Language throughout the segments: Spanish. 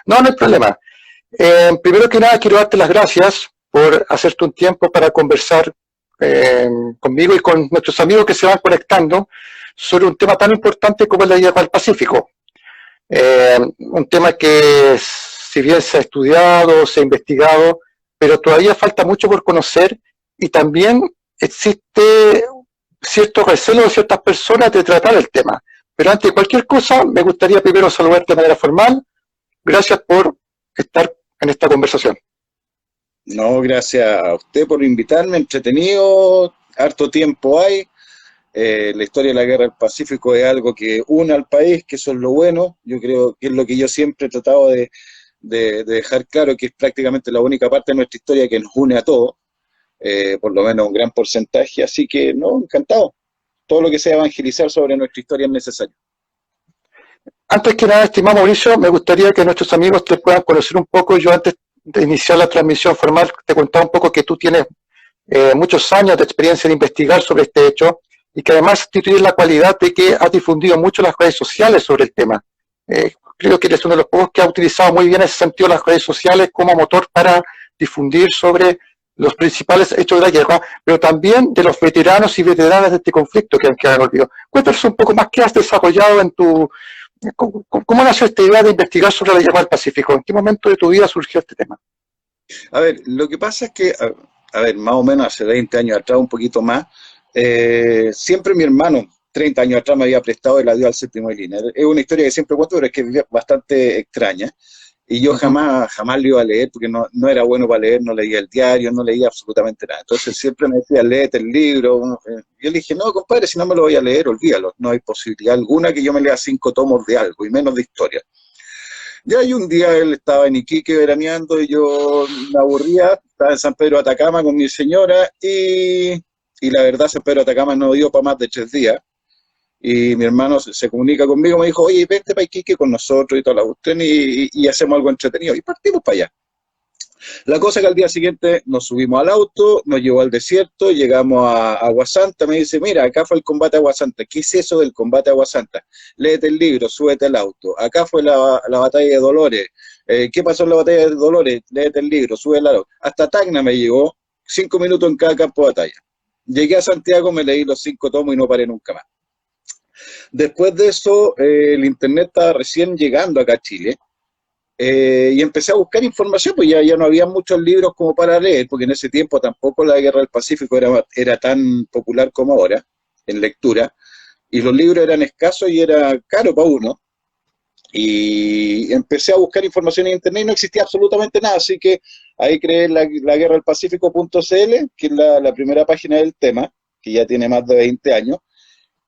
No, no hay problema. Primero que nada, quiero darte las gracias por hacerte un tiempo para conversar conmigo y con nuestros amigos que se van conectando sobre un tema tan importante como es la Guerra del Pacífico. Un tema que, si bien se ha estudiado, se ha investigado, pero todavía falta mucho por conocer y también existe cierto recelo de ciertas personas de tratar el tema. Pero antes de cualquier cosa, me gustaría primero saludarte de manera formal. Gracias por estar en esta conversación. No, gracias a usted por invitarme, entretenido, harto tiempo hay. La historia de la Guerra del Pacífico es algo que une al país, que eso es lo bueno. Yo creo que es lo que yo siempre he tratado de dejar claro, que es prácticamente la única parte de nuestra historia que nos une a todos, por lo menos un gran porcentaje. Así que, no, encantado. Todo lo que sea evangelizar sobre nuestra historia es necesario. Antes que nada, estimado Mauricio, me gustaría que nuestros amigos te puedan conocer un poco. Yo antes de iniciar la transmisión formal te contaba un poco que tú tienes muchos años de experiencia en investigar sobre este hecho y que además tú tienes la cualidad de que has difundido mucho las redes sociales sobre el tema. Creo que eres uno de los pocos que ha utilizado muy bien en ese sentido las redes sociales como motor para difundir sobre los principales hechos de la guerra, pero también de los veteranos y veteranas de este conflicto que han quedado en olvido. Cuéntanos un poco más qué has desarrollado en tu... ¿Cómo nació esta idea de investigar sobre la Guerra del Pacífico? ¿En qué momento de tu vida surgió este tema? A ver, lo que pasa es que, a ver, más o menos hace 20 años atrás, un poquito más, siempre mi hermano, 30 años atrás, me había prestado el adiós al séptimo de línea. Es una historia que siempre cuento, pero es que es bastante extraña. Y yo jamás lo iba a leer, porque no era bueno para leer, no leía el diario, no leía absolutamente nada. Entonces siempre me decía, léete el libro. Yo le dije, no, compadre, si no me lo voy a leer, olvídalo. No hay posibilidad alguna que yo me lea 5 tomos de algo, y menos de historia. Ya y un día él estaba en Iquique veraneando, y yo me aburría, estaba en San Pedro de Atacama con mi señora, y la verdad San Pedro de Atacama no dio para más de 3 días. Y mi hermano se comunica conmigo, me dijo, oye, vente para Iquique con nosotros y toda la cuestión y hacemos algo entretenido. Y partimos para allá. La cosa que al día siguiente nos subimos al auto, nos llevó al desierto, llegamos a Aguasanta, me dice, mira, acá fue el combate a Aguasanta. ¿Qué es eso del combate a Aguasanta? Léete el libro, súbete al auto. Acá fue la batalla de Dolores. ¿Qué pasó en la batalla de Dolores? Léete el libro, súbete al auto. Hasta Tacna me llegó, 5 minutos en cada campo de batalla. Llegué a Santiago, me leí los 5 tomos y no paré nunca más. Después de eso, el internet estaba recién llegando acá a Chile, y empecé a buscar información, pues ya no había muchos libros como para leer, porque en ese tiempo tampoco la Guerra del Pacífico era tan popular como ahora, en lectura, y los libros eran escasos y era caro para uno, y empecé a buscar información en internet y no existía absolutamente nada, así que ahí creé la guerra del Pacífico.cl, que es la primera página del tema, que ya tiene más de 20 años,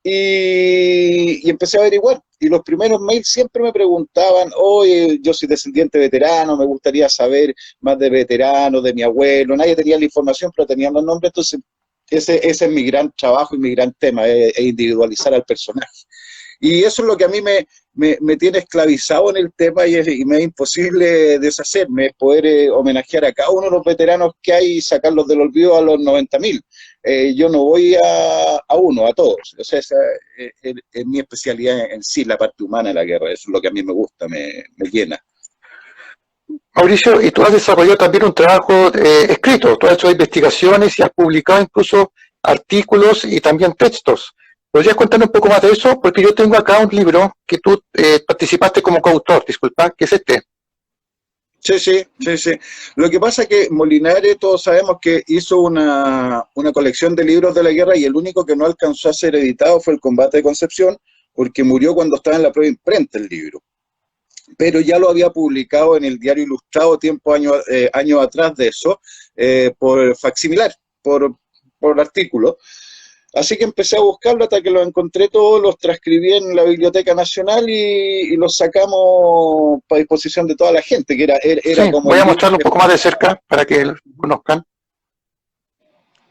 y empecé a averiguar. Y los primeros mails siempre me preguntaban, oye, yo soy descendiente veterano, me gustaría saber más de veteranos, de mi abuelo. Nadie tenía la información, pero tenían los nombres. Entonces, ese es mi gran trabajo y mi gran tema, es individualizar al personaje. Y eso es lo que a mí me tiene esclavizado en el tema y me es imposible deshacerme, poder homenajear a cada uno de los veteranos que hay y sacarlos del olvido a los 90.000. Yo no voy a uno, a todos. O sea, esa es mi especialidad en sí, la parte humana de la guerra. Eso es lo que a mí me gusta, me llena. Mauricio, y tú has desarrollado también un trabajo escrito, tú has hecho investigaciones y has publicado incluso artículos y también textos. ¿Podrías contarnos un poco más de eso? Porque yo tengo acá un libro que tú participaste como coautor, disculpa, que es este. Sí. Lo que pasa es que Molinare, todos sabemos que hizo una colección de libros de la guerra y el único que no alcanzó a ser editado fue El Combate de Concepción, porque murió cuando estaba en la prueba imprenta el libro. Pero ya lo había publicado en el Diario Ilustrado años atrás de eso, por facsimilar, por artículo. Así que empecé a buscarlo hasta que los encontré todos, los transcribí en la Biblioteca Nacional y los sacamos para disposición de toda la gente, que era Sí, como... voy a mostrarlo un poco más de cerca para que lo conozcan.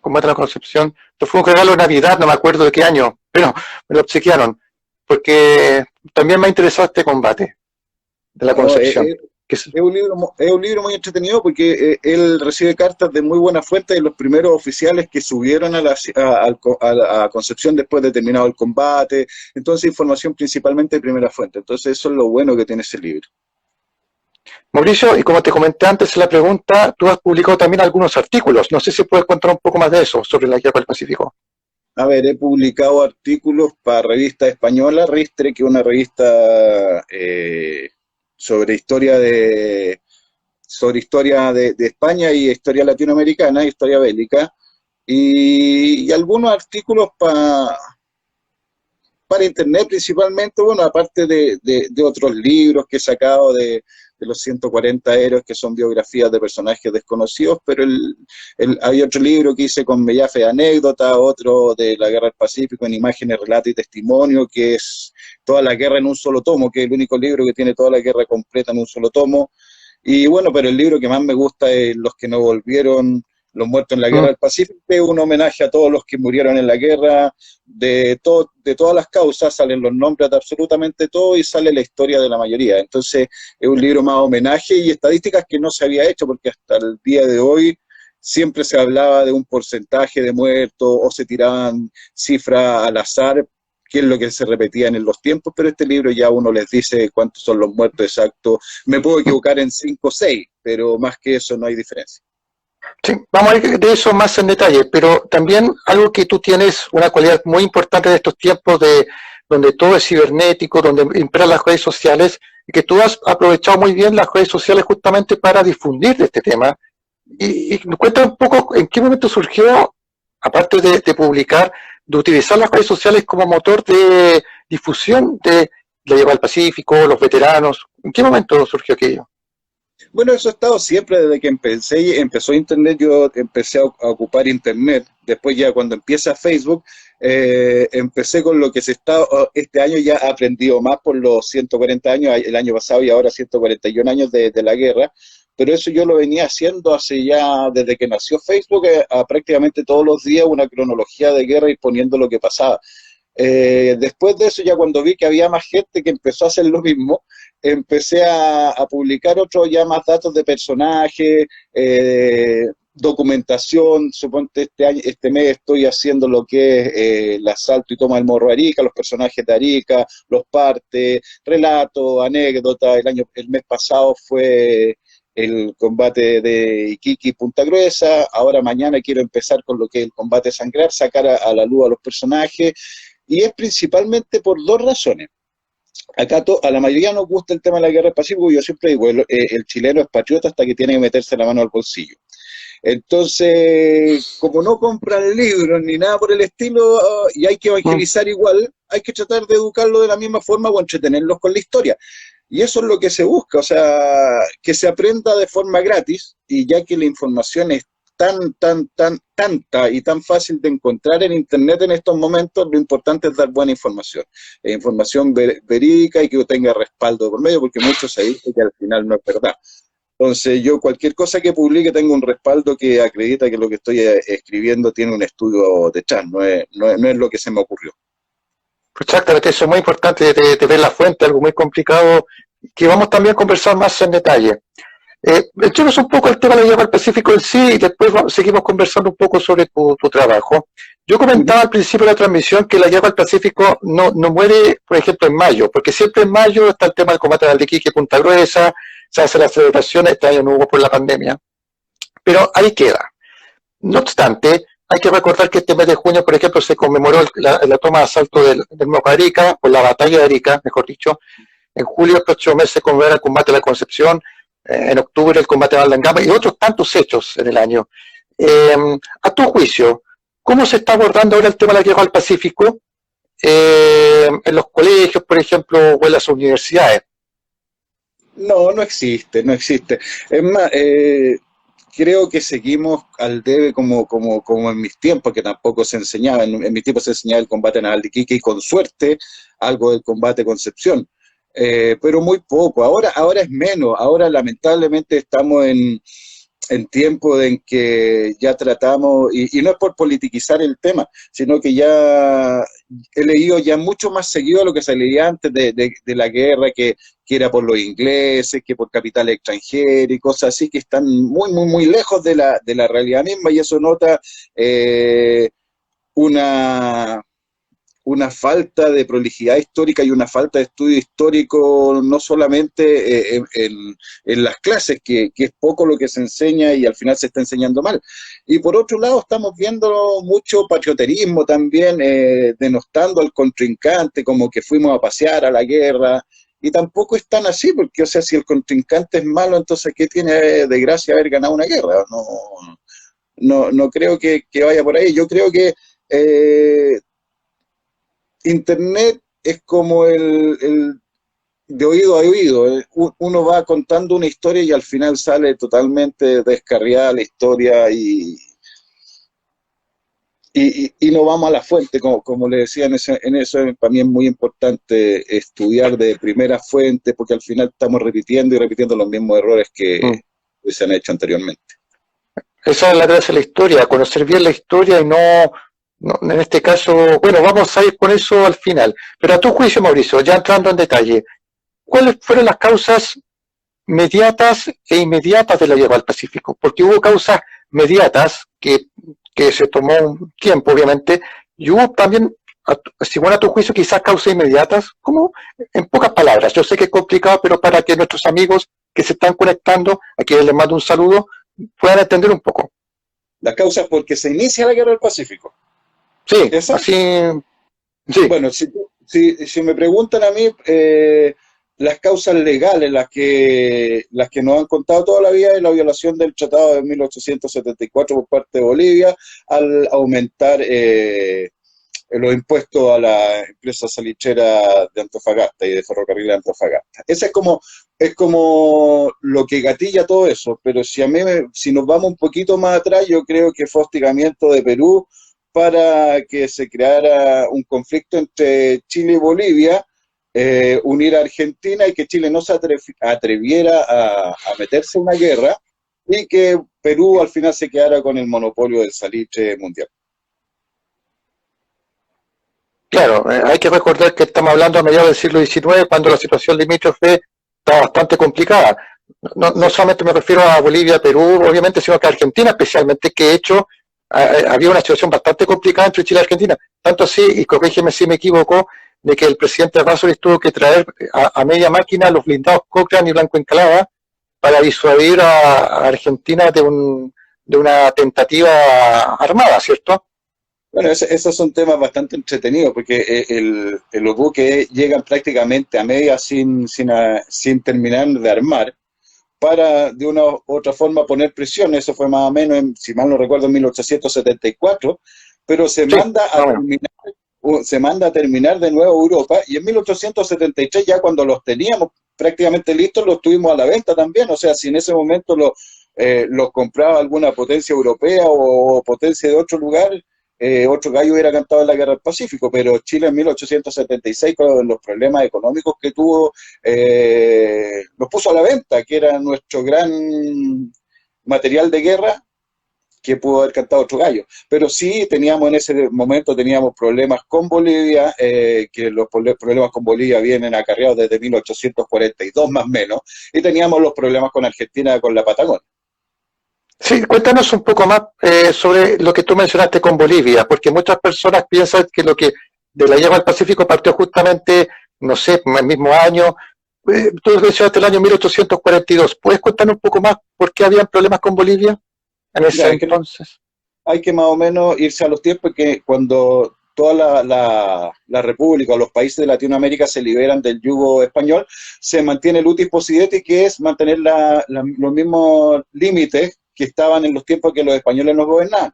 Combate a la Concepción. Esto fue un regalo de Navidad, no me acuerdo de qué año, pero me lo obsequiaron, porque también me ha interesado este combate de la Concepción. Es un libro muy entretenido porque él recibe cartas de muy buena fuente de los primeros oficiales que subieron a Concepción después de terminado el combate. Entonces, información principalmente de primera fuente. Entonces, eso es lo bueno que tiene ese libro. Mauricio, y como te comenté antes en la pregunta, tú has publicado también algunos artículos. No sé si puedes contar un poco más de eso, sobre la Guerra del Pacífico. A ver, he publicado artículos para revistas españolas, Ristre, que es una revista sobre historia de España y historia latinoamericana, historia bélica, y algunos artículos para internet principalmente, bueno, aparte de otros libros que he sacado de los 140 héroes, que son biografías de personajes desconocidos, pero hay otro libro que hice con Mellafe de anécdota, otro de la Guerra del Pacífico en imágenes, relato y testimonio, que es toda la guerra en un solo tomo, que es el único libro que tiene toda la guerra completa en un solo tomo. Y bueno, pero el libro que más me gusta es Los que no volvieron, los muertos en la Guerra Mm. del Pacífico, es un homenaje a todos los que murieron en la guerra, de todas las causas, salen los nombres de absolutamente todo y sale la historia de la mayoría. Entonces es un libro más homenaje y estadísticas que no se había hecho, porque hasta el día de hoy siempre se hablaba de un porcentaje de muertos o se tiraban cifras al azar, que es lo que se repetía en los tiempos, pero este libro ya uno les dice cuántos son los muertos exactos. Me puedo equivocar en 5 o 6, pero más que eso no hay diferencia. Sí, vamos a ir de eso más en detalle, pero también algo que tú tienes, una cualidad muy importante de estos tiempos de donde todo es cibernético, donde imperan las redes sociales, y que tú has aprovechado muy bien las redes sociales justamente para difundir este tema. Y cuenta un poco en qué momento surgió, aparte de publicar, de utilizar las redes sociales como motor de difusión de la Guerra del Pacífico, los veteranos. ¿En qué momento surgió aquello? Bueno, eso ha estado siempre desde que empezó Internet, yo empecé a ocupar Internet. Después ya cuando empieza Facebook, empecé con lo que este año ya he aprendido más por los 140 años, el año pasado y ahora 141 años de la guerra, pero eso yo lo venía haciendo hace ya, desde que nació Facebook, a prácticamente todos los días una cronología de guerra y poniendo lo que pasaba. Después de eso, ya cuando vi que había más gente que empezó a hacer lo mismo, empecé a publicar otros ya más datos de personajes, documentación. Suponte este mes estoy haciendo lo que es el asalto y toma del Morro de Arica, los personajes de Arica, los partes, relatos, anécdotas. El mes pasado fue el combate de Iquique y Punta Gruesa. Ahora mañana quiero empezar con lo que es el combate Sangrar, sacar a la luz a los personajes, y es principalmente por dos razones. Acá a la mayoría nos gusta el tema de la guerra del Pacífico, y yo siempre digo, el chileno es patriota hasta que tiene que meterse la mano al bolsillo. Entonces, como no compran libros ni nada por el estilo, y hay que Mm. evangelizar igual, hay que tratar de educarlo de la misma forma o entretenerlos con la historia. Y eso es lo que se busca, o sea, que se aprenda de forma gratis, y ya que la información es tanta y tan fácil de encontrar en Internet en estos momentos, lo importante es dar buena información, información verídica y que tenga respaldo por medio, porque muchos se dicen que al final no es verdad. Entonces yo cualquier cosa que publique tengo un respaldo que acredita que lo que estoy escribiendo tiene un estudio detrás, no es lo que se me ocurrió. Exactamente, eso es muy importante de ver la fuente, algo muy complicado, que vamos también a conversar más en detalle. Echemos un poco el tema de la Guerra del Pacífico en sí y después seguimos conversando un poco sobre tu trabajo. Yo Uh -huh. comentaba al principio de la transmisión que la Guerra del Pacífico no muere, por ejemplo, en mayo, porque siempre en mayo está el tema del combate de Iquique, Punta Gruesa, se hace la celebración, este año no hubo por la pandemia, pero ahí queda. No obstante, hay que recordar que este mes de junio, por ejemplo, se conmemoró la toma de asalto del Morro de Arica, por la batalla de Arica, mejor dicho. En julio, el próximo mes, se conmemora el combate de la Concepción. En octubre, el combate de Valangama y otros tantos hechos en el año. A tu juicio, ¿cómo se está abordando ahora el tema de la guerra al Pacífico en los colegios, por ejemplo, o en las universidades? No existe, no existe. Es más, creo que seguimos al debe como en mis tiempos, que tampoco se enseñaba. En mis tiempos se enseñaba el combate naval de Iquique y con suerte algo del combate Concepción. Pero muy poco. Ahora es menos. Ahora lamentablemente estamos en tiempo en que ya tratamos, y no es por politiquizar el tema, sino que ya he leído ya mucho más seguido a lo que se leía antes de la guerra, que era por los ingleses, que por capital extranjero y cosas así, que están muy lejos de la realidad misma, y eso nota una una falta de prolijidad histórica y una falta de estudio histórico, no solamente en las clases, que es poco lo que se enseña y al final se está enseñando mal. Y por otro lado, estamos viendo mucho patrioterismo también, denostando al contrincante, como que fuimos a pasear a la guerra, y tampoco es tan así, porque, o sea, si el contrincante es malo, entonces, ¿qué tiene de gracia haber ganado una guerra? No creo que vaya por ahí. Yo creo que eh, Internet es como el de oído a oído. Uno va contando una historia y al final sale totalmente descarriada la historia y no vamos a la fuente, como le decía, en eso para mí es muy importante estudiar de primera fuente, porque al final estamos repitiendo y repitiendo los mismos errores Mm. que se han hecho anteriormente. Esa es la gracia de la historia, conocer bien la historia y no, en este caso, bueno, vamos a ir con eso al final. Pero a tu juicio, Mauricio, ya entrando en detalle, ¿cuáles fueron las causas mediatas e inmediatas de la guerra al Pacífico? Porque hubo causas mediatas que se tomó un tiempo, obviamente, y hubo también, según a tu juicio, quizás causas inmediatas, como en pocas palabras. Yo sé que es complicado, pero para que nuestros amigos que se están conectando, a quienes les mando un saludo, puedan entender un poco. Las causas porque se inicia la guerra del Pacífico. Sí, ¿Esa? así, sí, Bueno, si me preguntan a mí, las causas legales, las que nos han contado toda la vida, es la violación del Tratado de 1874 por parte de Bolivia, al aumentar los impuestos a la empresa salitrera de Antofagasta y de ferrocarril de Antofagasta. Ese es como lo que gatilla todo eso, pero si nos vamos un poquito más atrás, yo creo que fue hostigamiento de Perú para que se creara un conflicto entre Chile y Bolivia, unir a Argentina y que Chile no se atreviera a meterse en una guerra y que Perú al final se quedara con el monopolio del salitre mundial. claro, hay que recordar que estamos hablando a mediados del siglo XIX, cuando la situación limítrofe está bastante complicada. No Sí. solamente me refiero a Bolivia, Perú, obviamente, sino que a Argentina especialmente, que de hecho había una situación bastante complicada entre Chile y Argentina. Tanto así, y corrígeme si me equivoco, de que el presidente Errázuriz tuvo que traer a media máquina los blindados Cochrane y Blanco Encalada para disuadir a Argentina de una tentativa armada, ¿cierto? Bueno, esos son temas bastante entretenidos porque los buques llegan prácticamente a media sin terminar de armar para de una u otra forma poner presión. Eso fue más o menos, si mal no recuerdo, en 1874, pero Sí, más o menos. se manda a terminar de nuevo Europa y en 1873 ya cuando los teníamos prácticamente listos los tuvimos a la venta también. O sea, si en ese momento los compraba alguna potencia europea o potencia de otro lugar, otro gallo hubiera cantado en la guerra del Pacífico, pero Chile en 1876, con los problemas económicos que tuvo, los puso a la venta, que era nuestro gran material de guerra, que pudo haber cantado otro gallo. Pero sí teníamos en ese momento teníamos problemas con Bolivia, que los problemas con Bolivia vienen acarreados desde 1842 más o menos, y teníamos los problemas con Argentina, con la Patagonia. Sí, cuéntanos un poco más sobre lo que tú mencionaste con Bolivia, porque muchas personas piensan que lo que de la guerra al Pacífico partió justamente, no sé, en el mismo año. Tú mencionaste el año 1842. ¿Puedes contarnos un poco más por qué habían problemas con Bolivia en Mira, ese entonces? hay que más o menos irse a los tiempos que cuando toda la República o los países de Latinoamérica se liberan del yugo español, se mantiene el utis possidetis, que es mantener los mismos límites que estaban en los tiempos que los españoles nos gobernaban.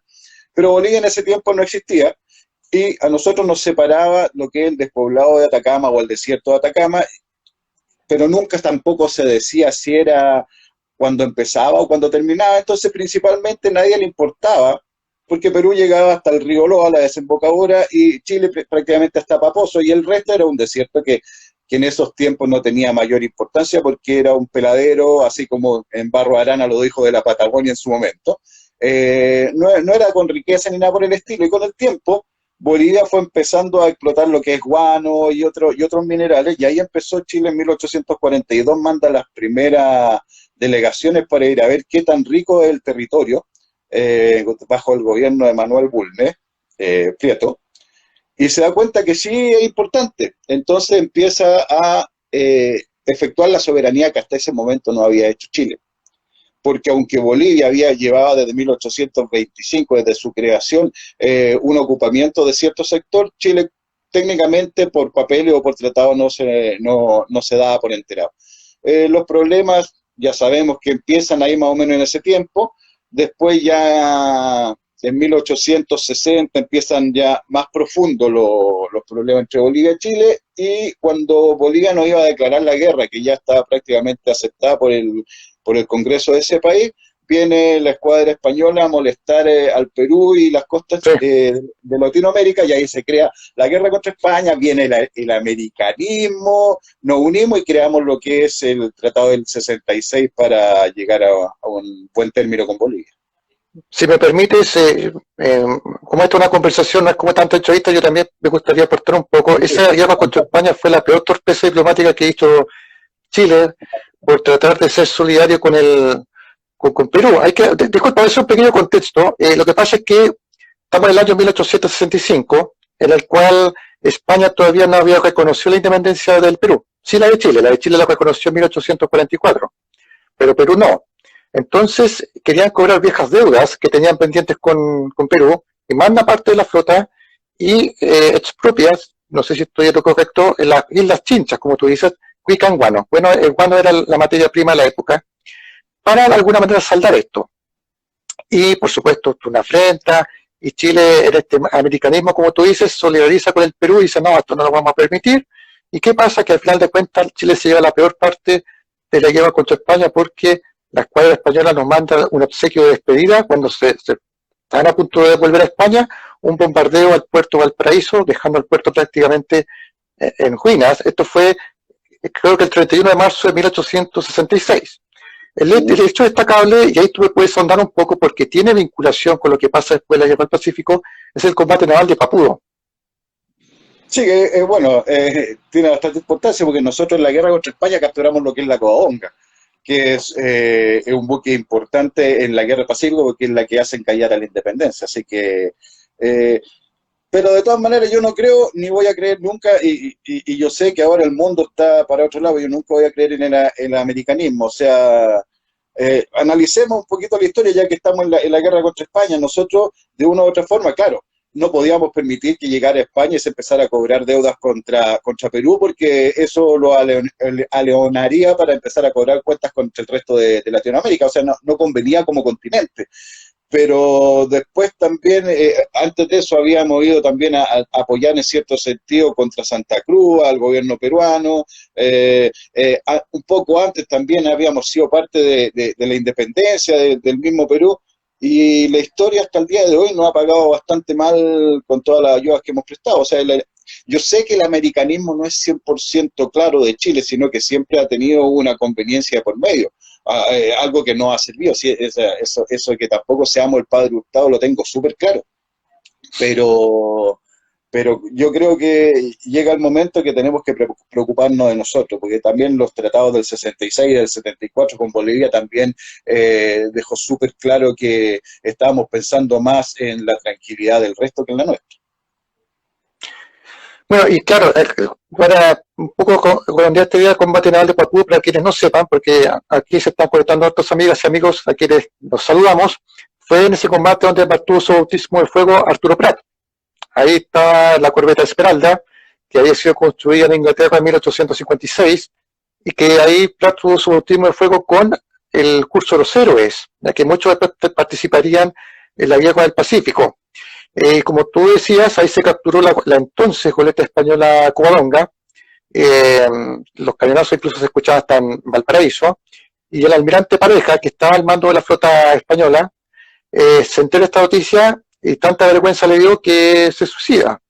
Pero Bolivia en ese tiempo no existía y a nosotros nos separaba lo que es el despoblado de Atacama o el desierto de Atacama, pero nunca tampoco se decía si era cuando empezaba o cuando terminaba. Entonces principalmente nadie le importaba porque Perú llegaba hasta el río Loa, la desembocadura, y Chile prácticamente hasta Paposo, y el resto era un desierto que en esos tiempos no tenía mayor importancia porque era un peladero, así como en Barro Arana lo dijo de la Patagonia en su momento. No era con riqueza ni nada por el estilo, y con el tiempo Bolivia fue empezando a explotar lo que es guano y otros minerales, y ahí empezó Chile en 1842, manda las primeras delegaciones para ir a ver qué tan rico es el territorio, bajo el gobierno de Manuel Bulnes, Prieto, y se da cuenta que sí es importante. Entonces empieza a efectuar la soberanía que hasta ese momento no había hecho Chile. Porque aunque Bolivia había llevado desde 1825, desde su creación, un ocupamiento de cierto sector, Chile técnicamente por papeles o por tratado no se daba por enterado. Los problemas ya sabemos que empiezan ahí más o menos en ese tiempo, después ya en 1860 empiezan ya más profundos los problemas entre Bolivia y Chile, y cuando Bolivia nos iba a declarar la guerra, que ya estaba prácticamente aceptada por el Congreso de ese país, viene la escuadra española a molestar al Perú y las costas de Latinoamérica, y ahí se crea la guerra contra España, viene el americanismo, nos unimos y creamos lo que es el Tratado del 66 para llegar a un buen término con Bolivia. Si me permites, como esto es una conversación, no es como tanta entrevista, yo también me gustaría aportar un poco. Esa guerra contra España fue la peor torpeza diplomática que hizo Chile por tratar de ser solidario con Perú. Disculpa, es un pequeño contexto. Lo que pasa es que estamos en el año 1865, en el cual España todavía no había reconocido la independencia del Perú. Sí, la de Chile la reconoció en 1844, pero Perú no. Entonces querían cobrar viejas deudas que tenían pendientes con Perú, y mandan parte de la flota y expropias, no sé si estoy en lo correcto, en las Islas Chinchas, como tú dices, Cuica, guano. Bueno, el guano era la materia prima de la época, para de alguna manera saldar esto. Y por supuesto, una afrenta, y Chile, en este americanismo, como tú dices, solidariza con el Perú y dice, no, esto no lo vamos a permitir. ¿Y qué pasa? Que al final de cuentas Chile se lleva la peor parte de la guerra contra España, porque la escuadra española nos manda un obsequio de despedida cuando se están a punto de volver a España, un bombardeo al puerto Valparaíso, dejando el puerto prácticamente en ruinas. Esto fue, creo que el 31 de marzo de 1866. El hecho destacable, y ahí tú me puedes ahondar un poco porque tiene vinculación con lo que pasa después de la guerra del Pacífico, es el combate naval de Papudo. Sí, bueno, tiene bastante importancia porque nosotros en la guerra contra España capturamos lo que es la Covadonga, que es un buque importante en la guerra del Pacífico porque es la que hace encallar a la independencia. Así que, pero de todas maneras yo no creo ni voy a creer nunca, y yo sé que ahora el mundo está para otro lado, yo nunca voy a creer en el americanismo. O sea, analicemos un poquito la historia ya que estamos en la guerra contra España. Nosotros, de una u otra forma, claro, no podíamos permitir que llegara a España y se empezara a cobrar deudas contra Perú, porque eso lo aleonaría para empezar a cobrar cuentas contra el resto de Latinoamérica. O sea, no convenía como continente. Pero después también, antes de eso, habíamos ido también a apoyar en cierto sentido contra Santa Cruz, al gobierno peruano. Un poco antes también habíamos sido parte de la independencia del mismo Perú. Y la historia hasta el día de hoy nos ha pagado bastante mal con todas las ayudas que hemos prestado. O sea, yo sé que el americanismo no es 100% claro de Chile, sino que siempre ha tenido una conveniencia por medio. Algo que no ha servido. Sí, eso que tampoco seamos el padre Hurtado lo tengo súper claro. Pero yo creo que llega el momento que tenemos que preocuparnos de nosotros, porque también los tratados del 66 y del 74 con Bolivia también dejó súper claro que estábamos pensando más en la tranquilidad del resto que en la nuestra. Bueno, y claro, para un poco redondear esta idea del combate naval de Papudo, para quienes no sepan, porque aquí se están conectando otras amigas y amigos a quienes los saludamos, fue en ese combate donde mantuvo su bautismo de fuego Arturo Prat. Ahí está la corbeta Esmeralda, que había sido construida en Inglaterra en 1856, y que ahí Prat tuvo su bautismo de fuego con el curso de los héroes, ya que muchos participarían en la guerra del Pacífico. Como tú decías, ahí se capturó la entonces goleta española Covadonga, los cañonazos incluso se escuchaban hasta en Valparaíso, y el almirante Pareja, que estaba al mando de la flota española, se entera de esta noticia y tanta vergüenza le dio que se suicida.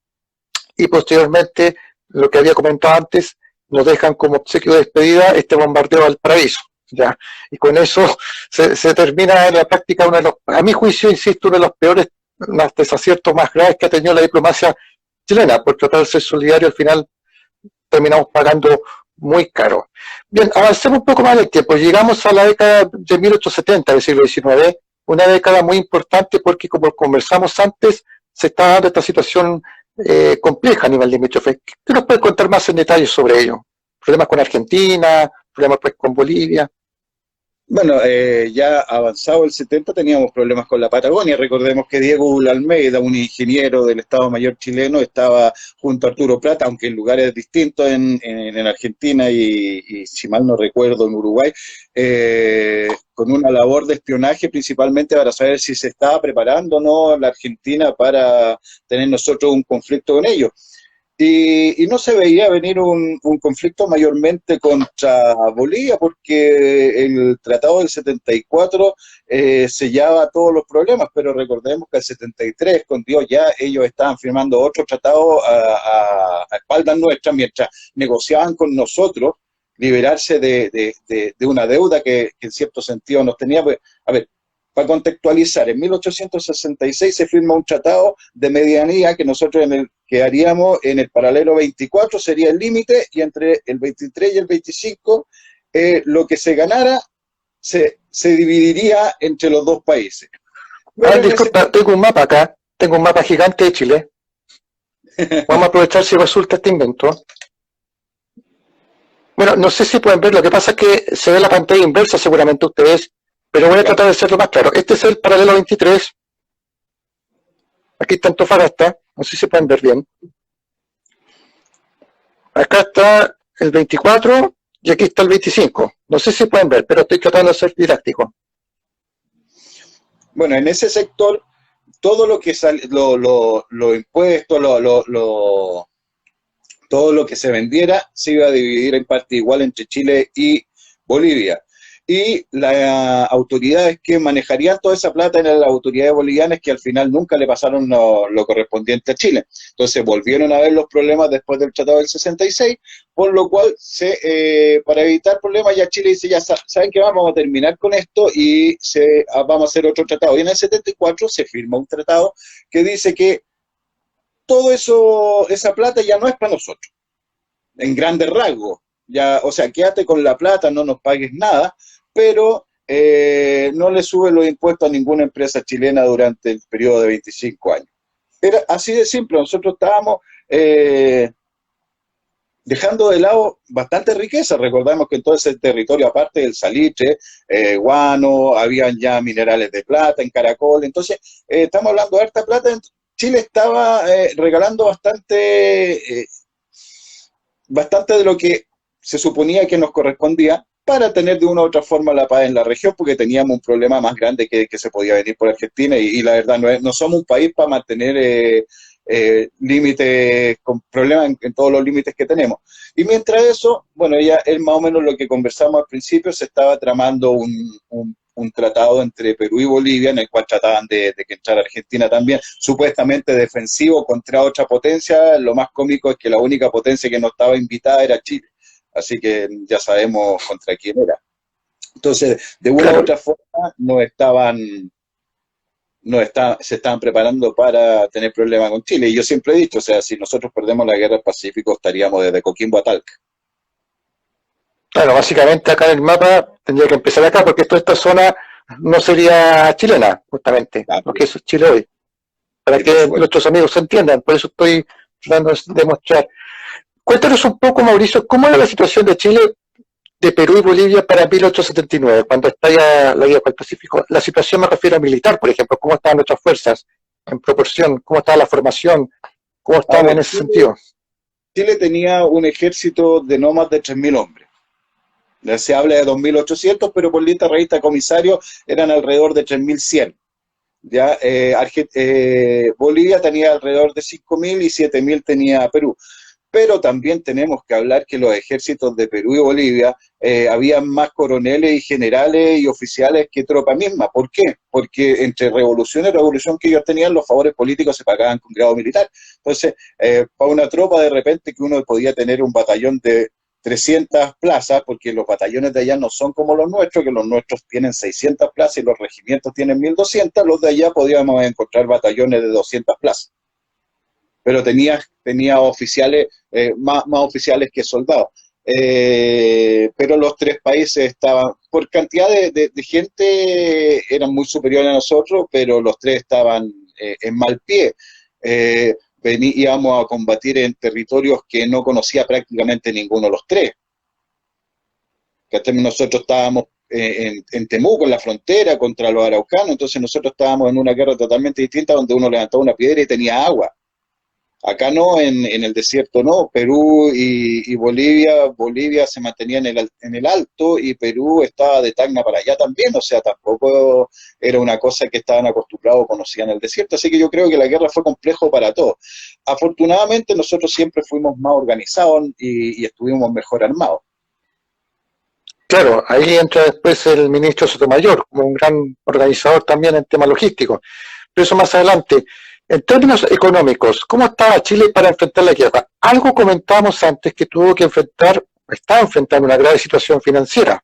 Y posteriormente, lo que había comentado antes, nos dejan como obsequio de despedida este bombardeo al paraíso. ¿Ya? Y con eso se termina en la práctica a mi juicio, insisto, uno de los peores desaciertos más graves que ha tenido la diplomacia chilena. Por tratar de ser solidario, al final terminamos pagando muy caro. Bien, avancemos un poco más en el tiempo. Llegamos a la década de 1870 del siglo XIX, una década muy importante porque, como conversamos antes, se está dando esta situación compleja a nivel limítrofe. ¿Qué nos puedes contar más en detalle sobre ello? ¿Problemas con Argentina? ¿Problemas pues, con Bolivia? Bueno, ya avanzado el 70 teníamos problemas con la Patagonia. Recordemos que Diego Almeida, un ingeniero del Estado Mayor chileno, estaba junto a Arturo Prat, aunque en lugares distintos en Argentina y, si mal no recuerdo, en Uruguay, con una labor de espionaje principalmente para saber si se estaba preparando o no la Argentina para tener nosotros un conflicto con ellos. Y no se veía venir un conflicto mayormente contra Bolivia porque el Tratado del 74 sellaba todos los problemas, pero recordemos que el 73, con Dios ya, ellos estaban firmando otro tratado a espaldas nuestras mientras negociaban con nosotros liberarse de una deuda que en cierto sentido nos tenía. Pues, a ver, para contextualizar, en 1866 se firma un tratado de medianía que nosotros quedaríamos en el paralelo 24, sería el límite, y entre el 23 y el 25 lo que se ganara se dividiría entre los dos países. Disculpa, tengo un mapa acá, tengo un mapa gigante de Chile. Vamos a aprovechar si resulta este invento. Bueno, no sé si pueden ver, lo que pasa es que se ve la pantalla inversa seguramente ustedes, pero voy a tratar de hacerlo más claro. Este es el paralelo 23. Aquí está Antofagasta, no sé si pueden ver bien. Acá está el 24 y aquí está el 25. No sé si pueden ver, pero estoy tratando de ser didáctico. Bueno, en ese sector, todo lo que sale, los impuestos, todo lo que se vendiera se iba a dividir en parte igual entre Chile y Bolivia. Y las autoridades que manejarían toda esa plata eran las autoridades bolivianas que al final nunca le pasaron lo correspondiente a Chile. Entonces volvieron a ver los problemas después del Tratado del 66, por lo cual para evitar problemas ya Chile dice, ya saben que vamos a terminar con esto y vamos a hacer otro tratado. Y en el 74 se firma un tratado que dice que todo eso, esa plata ya no es para nosotros, en grandes rasgos. Ya, o sea, quédate con la plata, no nos pagues nada, pero no le sube los impuestos a ninguna empresa chilena durante el periodo de 25 años. Era así de simple, nosotros estábamos dejando de lado bastante riqueza. Recordamos que en todo ese territorio, aparte del salitre, guano, habían ya minerales de plata en Caracol, entonces estamos hablando de harta plata. Chile estaba regalando bastante de lo que se suponía que nos correspondía para tener de una u otra forma la paz en la región, porque teníamos un problema más grande que se podía venir por Argentina y la verdad no somos un país para mantener límites, con problemas en todos los límites que tenemos. Y mientras eso, bueno, ya es más o menos lo que conversamos al principio, se estaba tramando un tratado entre Perú y Bolivia, en el cual trataban de que entrara Argentina también, supuestamente defensivo contra otra potencia. Lo más cómico es que la única potencia que no estaba invitada era Chile, así que ya sabemos contra quién era. Entonces, de una u otra forma, se estaban preparando para tener problemas con Chile. Y yo siempre he dicho, o sea, si nosotros perdemos la guerra del Pacífico, estaríamos desde Coquimbo a Talca. Claro, básicamente acá en el mapa tendría que empezar acá, porque toda esta zona no sería chilena, justamente, porque eso es Chile hoy. Para que nuestros amigos se entiendan, por eso estoy tratando de mostrar. Cuéntanos un poco, Mauricio, ¿cómo era la situación de Chile, de Perú y Bolivia para 1879, cuando estalla la guerra del Pacífico? La situación me refiero a militar, por ejemplo, ¿cómo estaban nuestras fuerzas en proporción? ¿Cómo estaba la formación? ¿Cómo estaban en ese sentido? Chile tenía un ejército de no más de 3.000 hombres. Se habla de 2.800, pero por lista revista comisario eran alrededor de 3.100. ¿Ya? Bolivia tenía alrededor de 5.000 y 7.000 tenía Perú. Pero también tenemos que hablar que los ejércitos de Perú y Bolivia habían más coroneles y generales y oficiales que tropa misma. ¿Por qué? Porque entre revolución y revolución que ellos tenían, los favores políticos se pagaban con grado militar. Entonces, para una tropa de repente que uno podía tener un batallón de 300 plazas, porque los batallones de allá no son como los nuestros, que los nuestros tienen 600 plazas y los regimientos tienen 1.200, los de allá podíamos encontrar batallones de 200 plazas. Pero tenía oficiales, más oficiales que soldados. Pero los tres países estaban, por cantidad de gente, eran muy superiores a nosotros, pero los tres estaban en mal pie. íbamos a combatir en territorios que no conocía prácticamente ninguno de los tres. Nosotros estábamos en Temuco, en la frontera, contra los araucanos, entonces nosotros estábamos en una guerra totalmente distinta donde uno levantaba una piedra y tenía agua. Acá no, en el desierto no. Perú y Bolivia se mantenían en el alto y Perú estaba de Tacna para allá también, o sea, tampoco era una cosa que estaban acostumbrados o conocían el desierto, así que yo creo que la guerra fue complejo para todos. Afortunadamente nosotros siempre fuimos más organizados y estuvimos mejor armados. Claro, ahí entra después el ministro Sotomayor, como un gran organizador también en temas logísticos. Pero eso más adelante. En términos económicos, ¿cómo estaba Chile para enfrentar la guerra? Algo comentábamos antes que tuvo que está enfrentando una grave situación financiera.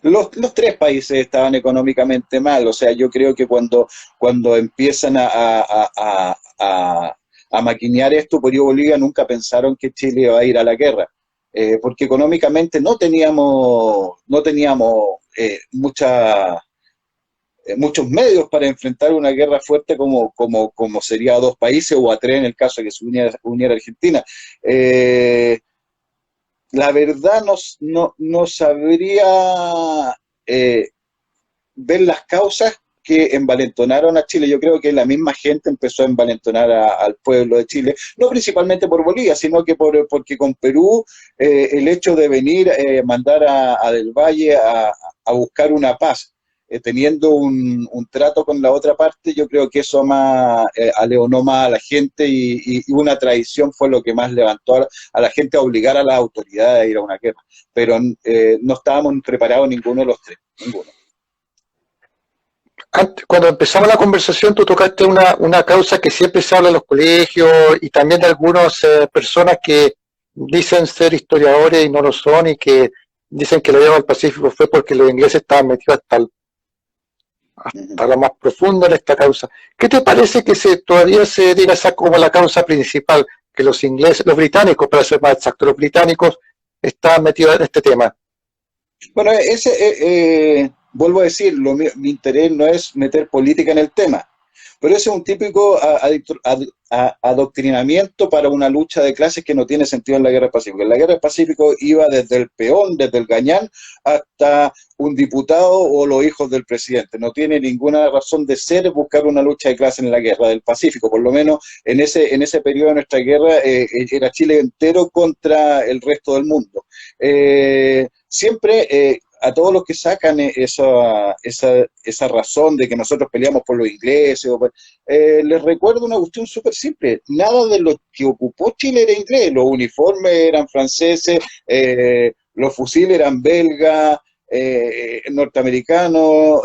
Los tres países estaban económicamente mal, o sea, yo creo que cuando empiezan a maquinear esto, Perú y Bolivia nunca pensaron que Chile iba a ir a la guerra, porque económicamente no teníamos muchos medios para enfrentar una guerra fuerte como sería a dos países o a tres en el caso de que se uniera Argentina. La verdad no sabría ver las causas que envalentonaron a Chile. Yo creo que la misma gente empezó a envalentonar al pueblo de Chile, no principalmente por Bolivia, sino que porque con Perú el hecho de venir, mandar a Del Valle a buscar una paz, teniendo un trato con la otra parte, yo creo que eso más aleonó más a la gente y una traición fue lo que más levantó a la gente a obligar a las autoridades a ir a una guerra. Pero no estábamos preparados ninguno de los tres, ninguno. Antes, cuando empezamos la conversación, tú tocaste una causa que siempre se habla en los colegios y también de algunas personas que dicen ser historiadores y no lo son y que dicen que la guerra del Pacífico fue porque los ingleses estaban metidos hasta lo más profundo en esta causa. ¿Qué te parece que todavía se diga esa como la causa principal, que los británicos, para ser más exactos, los británicos estaban metidos en este tema? Bueno, vuelvo a decir, mi interés no es meter política en el tema, pero ese es un típico adoctrinamiento para una lucha de clases que no tiene sentido en la Guerra del Pacífico. En la Guerra del Pacífico iba desde el peón, desde el gañán, hasta un diputado o los hijos del presidente. No tiene ninguna razón de ser buscar una lucha de clases en la Guerra del Pacífico. Por lo menos en ese periodo de nuestra guerra era Chile entero contra el resto del mundo. Siempre a todos los que sacan esa razón de que nosotros peleamos por los ingleses, les recuerdo una cuestión súper simple: nada de lo que ocupó Chile era inglés, los uniformes eran franceses, los fusiles eran belgas, norteamericanos,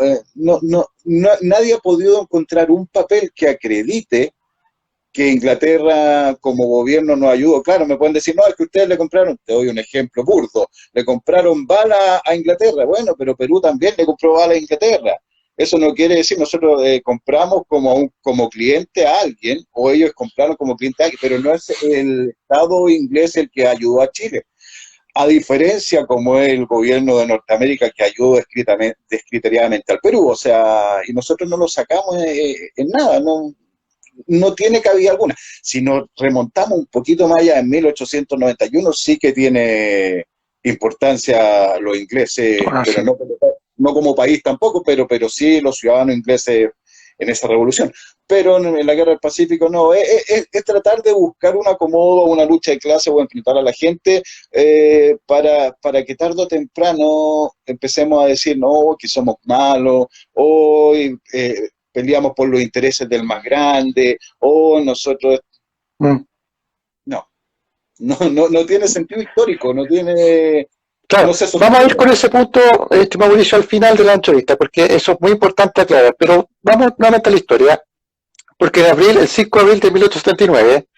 nadie ha podido encontrar un papel que acredite que Inglaterra como gobierno nos ayudó. Claro, me pueden decir, no, es que ustedes le compraron, te doy un ejemplo burdo, le compraron balas a Inglaterra. Bueno, pero Perú también le compró balas a Inglaterra. Eso no quiere decir, nosotros compramos como cliente a alguien, o ellos compraron como cliente a alguien, pero no es el Estado inglés el que ayudó a Chile. A diferencia como es el gobierno de Norteamérica que ayudó descriteriadamente al Perú, o sea, y nosotros no lo sacamos en nada, no tiene cabida alguna. Si nos remontamos un poquito más allá, en 1891 sí que tiene importancia los ingleses, pero no como país tampoco, pero sí los ciudadanos ingleses en esa revolución. Pero en la Guerra del Pacífico no, es tratar de buscar un acomodo, una lucha de clase o enfrentar a la gente para que tarde o temprano empecemos a decir, no, que somos malos, hoy peleamos por los intereses del más grande, o nosotros... No tiene sentido histórico, no tiene... Claro, no sé, vamos a ir con ese punto, Mauricio, al final de la entrevista, porque eso es muy importante aclarar, pero vamos nuevamente a la historia, porque el 5 de abril de 1879,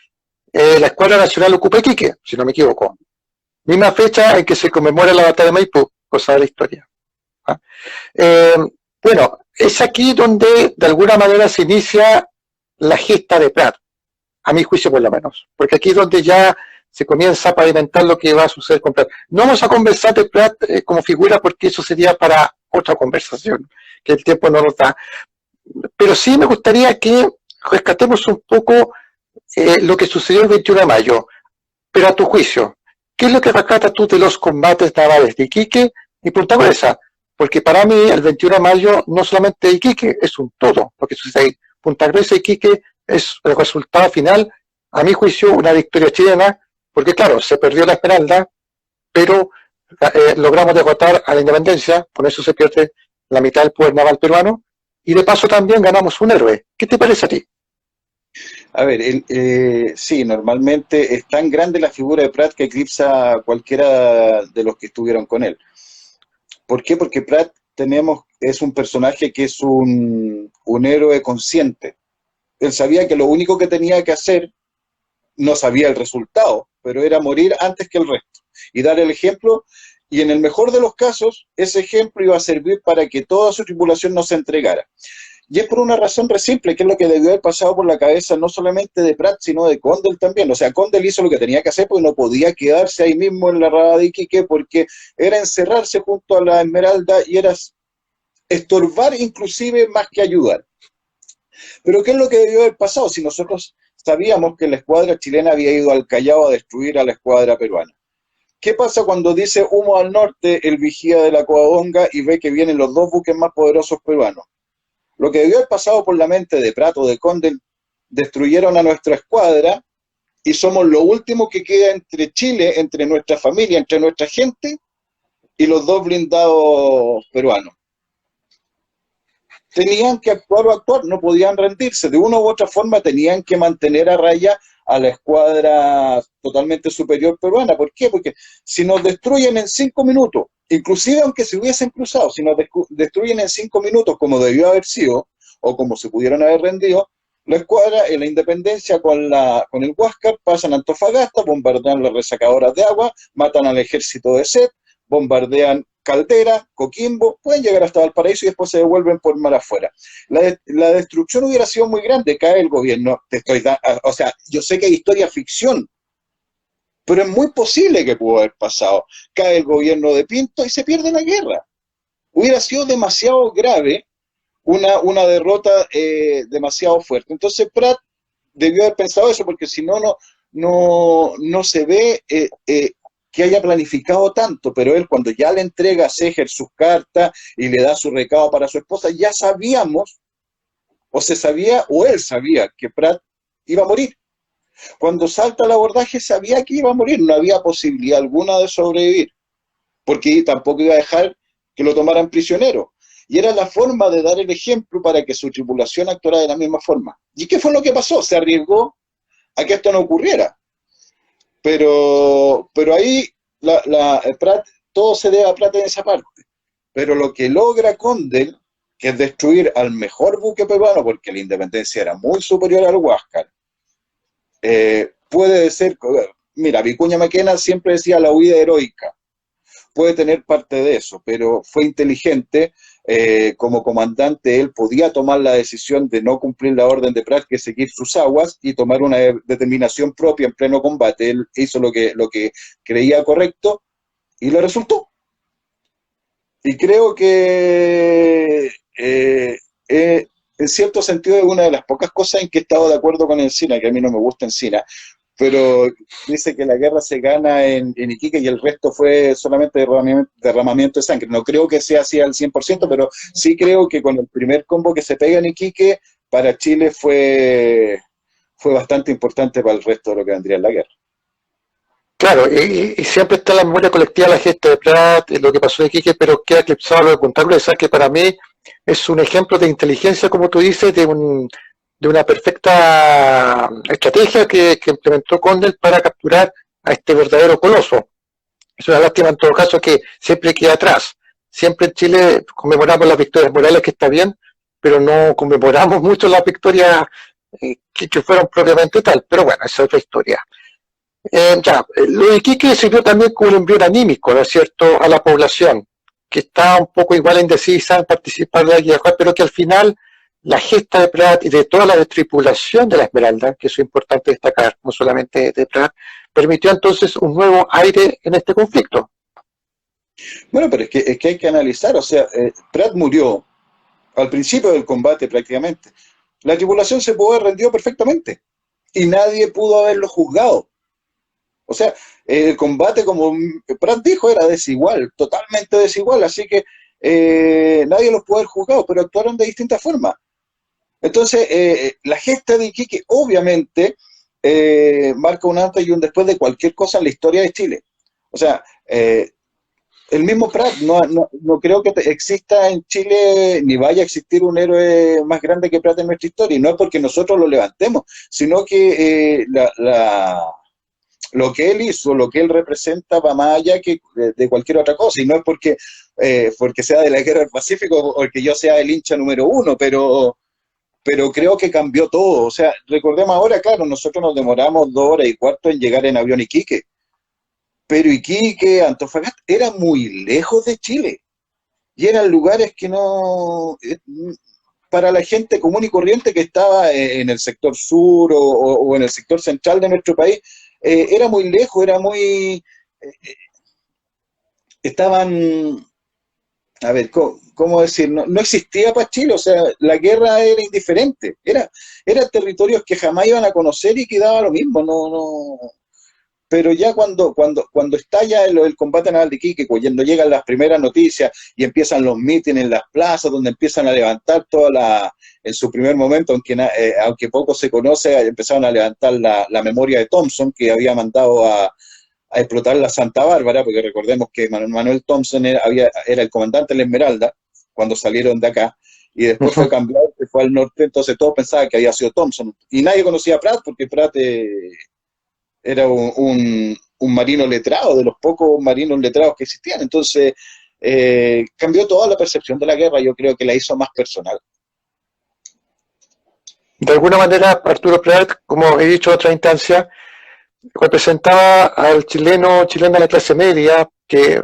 la Escuadra Nacional ocupa Iquique, si no me equivoco. Misma fecha en que se conmemora la batalla de Maipú, cosa de la historia. Bueno, es aquí donde de alguna manera se inicia la gesta de Prat, a mi juicio por lo menos, porque aquí es donde ya se comienza a pavimentar lo que va a suceder con Prat. No vamos a conversar de Prat como figura porque eso sería para otra conversación, que el tiempo no nos da, pero sí me gustaría que rescatemos un poco lo que sucedió el 21 de mayo, pero a tu juicio, ¿qué es lo que rescatas tú de los combates navales de Iquique y Punta Gruesa? Porque para mí el 21 de mayo no solamente Iquique, es un todo lo que sucede ahí. Punta Gruesa y Iquique es el resultado final, a mi juicio, una victoria chilena, porque claro, se perdió la Esmeralda, pero logramos derrotar a la independencia, con eso se pierde la mitad del poder naval peruano, y de paso también ganamos un héroe. ¿Qué te parece a ti? A ver, sí, normalmente es tan grande la figura de Pratt que eclipsa a cualquiera de los que estuvieron con él. ¿Por qué? Porque Pratt es un personaje que es un héroe consciente. Él sabía que lo único que tenía que hacer, no sabía el resultado, pero era morir antes que el resto y dar el ejemplo, y en el mejor de los casos, ese ejemplo iba a servir para que toda su tripulación no se entregara. Y es por una razón re simple, que es lo que debió haber pasado por la cabeza no solamente de Pratt, sino de Condell también. O sea, Condell hizo lo que tenía que hacer porque no podía quedarse ahí mismo en la rada de Iquique, porque era encerrarse junto a la Esmeralda y era estorbar inclusive más que ayudar. Pero ¿qué es lo que debió haber pasado si nosotros sabíamos que la escuadra chilena había ido al Callao a destruir a la escuadra peruana? ¿Qué pasa cuando dice humo al norte el vigía de la Covadonga y ve que vienen los dos buques más poderosos peruanos? Lo que debió haber pasado por la mente de Prat o de Condell, destruyeron a nuestra escuadra y somos lo último que queda entre Chile, entre nuestra familia, entre nuestra gente y los dos blindados peruanos. Tenían que actuar o actuar, no podían rendirse, de una u otra forma tenían que mantener a raya a la escuadra totalmente superior peruana. ¿Por qué? Porque si nos destruyen en 5 minutos, inclusive aunque se hubiesen cruzado, si nos destruyen en 5 minutos como debió haber sido, o como se pudieron haber rendido, la escuadra en la Independencia con el Huáscar pasan a Antofagasta, bombardean las resacadoras de agua, matan al ejército de Set, bombardean Caldera, Coquimbo, pueden llegar hasta Valparaíso y después se devuelven por mar afuera. La destrucción hubiera sido muy grande, cae el gobierno, o sea, yo sé que hay historia ficción, pero es muy posible que pudo haber pasado. Cae el gobierno de Pinto y se pierde la guerra. Hubiera sido demasiado grave una derrota demasiado fuerte. Entonces Pratt debió haber pensado eso, porque si no se ve que haya planificado tanto, pero él cuando ya le entrega a Seger sus cartas y le da su recado para su esposa, ya sabíamos, o se sabía, o él sabía que Pratt iba a morir. Cuando salta el abordaje sabía que iba a morir, no había posibilidad alguna de sobrevivir, porque tampoco iba a dejar que lo tomaran prisionero. Y era la forma de dar el ejemplo para que su tripulación actuara de la misma forma. ¿Y qué fue lo que pasó? Se arriesgó a que esto no ocurriera. Pero ahí Pratt, todo se debe a Pratt en esa parte. Pero lo que logra Condell, que es destruir al mejor buque peruano, porque la Independencia era muy superior al Huáscar, puede ser, mira, Vicuña Maquena siempre decía la huida heroica, puede tener parte de eso, pero fue inteligente, como comandante él podía tomar la decisión de no cumplir la orden de Pratt, que seguir sus aguas y tomar una determinación propia en pleno combate. Él hizo lo que creía correcto y le resultó. Y creo que en cierto sentido es una de las pocas cosas en que he estado de acuerdo con Encina, que a mí no me gusta Encina, pero dice que la guerra se gana en Iquique y el resto fue solamente derramamiento de sangre. No creo que sea así al 100%, pero sí creo que con el primer combo que se pega en Iquique, para Chile fue bastante importante para el resto de lo que vendría en la guerra. Claro, y siempre está en la memoria colectiva la gesta de Prat, lo que pasó en Iquique, pero queda eclipsado lo de Punta Gruesa, que para mí es un ejemplo de inteligencia, como tú dices, de una perfecta estrategia que implementó Condell para capturar a este verdadero coloso. Es una lástima en todo caso que siempre queda atrás. Siempre en Chile conmemoramos las victorias morales, que está bien, pero no conmemoramos mucho las victorias que fueron propiamente tal. Pero bueno, esa es otra historia. Lo de Iquique sirvió también como un envío anímico, ¿no es cierto?, a la población, que está un poco igual indecisa en participar de la guerra, pero que al final la gesta de Prat y de toda la tripulación de la Esmeralda, que eso es importante destacar, no solamente de Prat, permitió entonces un nuevo aire en este conflicto. Bueno, pero es que hay que analizar, o sea, Pratt murió al principio del combate prácticamente. La tripulación se pudo haber rendido perfectamente. y nadie pudo haberlo juzgado. O sea, el combate, como Prat dijo, era desigual, totalmente desigual, así que nadie los pudo haber juzgado, pero actuaron de distintas formas. Entonces, la gesta de Iquique obviamente marca un antes y un después de cualquier cosa en la historia de Chile. O sea, el mismo Prat, no creo que exista en Chile ni vaya a existir un héroe más grande que Prat en nuestra historia, y no es porque nosotros lo levantemos, sino que lo que él hizo, lo que él representa va más allá que de cualquier otra cosa, y no es porque sea de la Guerra del Pacífico o porque yo sea el hincha número uno, pero creo que cambió todo. O sea, recordemos ahora, claro, nosotros nos demoramos 2 horas y cuarto en llegar en avión a Iquique, pero Iquique, Antofagasta, era muy lejos de Chile, y eran lugares que no, para la gente común y corriente que estaba en el sector sur o en el sector central de nuestro país, era muy lejos, era muy, estaban, a ver, ¿cómo decir? No existía para Chile, o sea, la guerra era indiferente, eran territorios que jamás iban a conocer y que daba lo mismo, pero ya cuando estalla el combate naval de Iquique, cuando llegan las primeras noticias y empiezan los mítines en las plazas, donde empiezan a levantar en su primer momento, aunque poco se conoce, empezaron a levantar la memoria de Thompson, que había mandado a explotar la Santa Bárbara, porque recordemos que Manuel Thompson era el comandante de la Esmeralda cuando salieron de acá, y después fue cambiado, se fue al norte, entonces todos pensaban que había sido Thompson, y nadie conocía a Pratt, porque Pratt era un marino letrado, de los pocos marinos letrados que existían. Entonces, cambió toda la percepción de la guerra, yo creo que la hizo más personal. De alguna manera, Arturo Prat, como he dicho en otra instancia, representaba al chilena de la clase media, que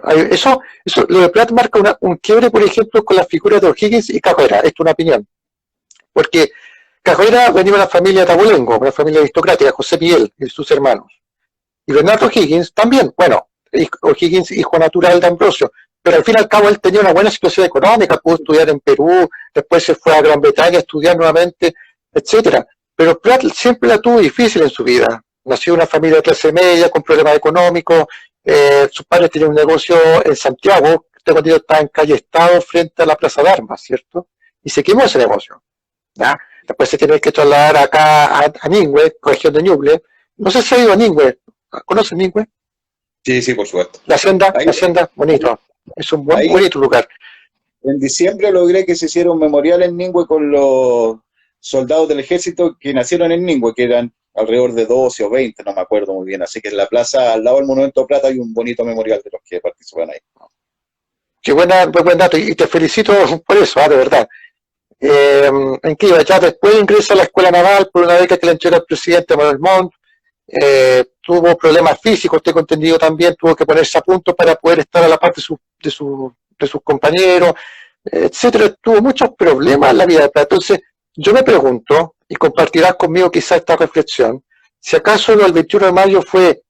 lo de Prat marca un quiebre, por ejemplo, con las figuras de O'Higgins y Carrera. Esto es una opinión. Porque Carrera venía de una familia de Abolengo, una familia aristocrática, José Miguel y sus hermanos. Y Bernardo O'Higgins también, bueno, O'Higgins, hijo natural de Ambrosio, pero al fin y al cabo él tenía una buena situación económica, pudo estudiar en Perú, después se fue a Gran Bretaña a estudiar nuevamente, etcétera. Pero Pratt siempre la tuvo difícil en su vida. Nació en una familia de clase media, con problemas económicos, sus padres tenían un negocio en Santiago, tengo entendido estaba en calle Estado, frente a la Plaza de Armas, ¿cierto? Y se quemó ese negocio. ¿Ya? Después se tiene que trasladar acá a Ningüe, región de Ñuble. No sé si ha ido a Ningüe. ¿Conocen Ningüe? Sí, por supuesto. La hacienda, bonito. Es un bonito lugar. En diciembre logré que se hiciera un memorial en Ningüe con los soldados del ejército que nacieron en Ningüe, que eran alrededor de 12 o 20, no me acuerdo muy bien. Así que en la plaza, al lado del Monumento Plata, hay un bonito memorial de los que participan ahí. Qué buen dato, y te felicito por eso, de verdad. ¿En qué iba? Ya después ingresa a la Escuela Naval por una beca que le entregó el presidente Manuel Montt. Tuvo problemas físicos, tengo entendido también, tuvo que ponerse a punto para poder estar a la par de sus compañeros, etcétera. Tuvo muchos problemas en la vida. Entonces, yo me pregunto, y compartirás conmigo quizá esta reflexión, si acaso el 21 de mayo fue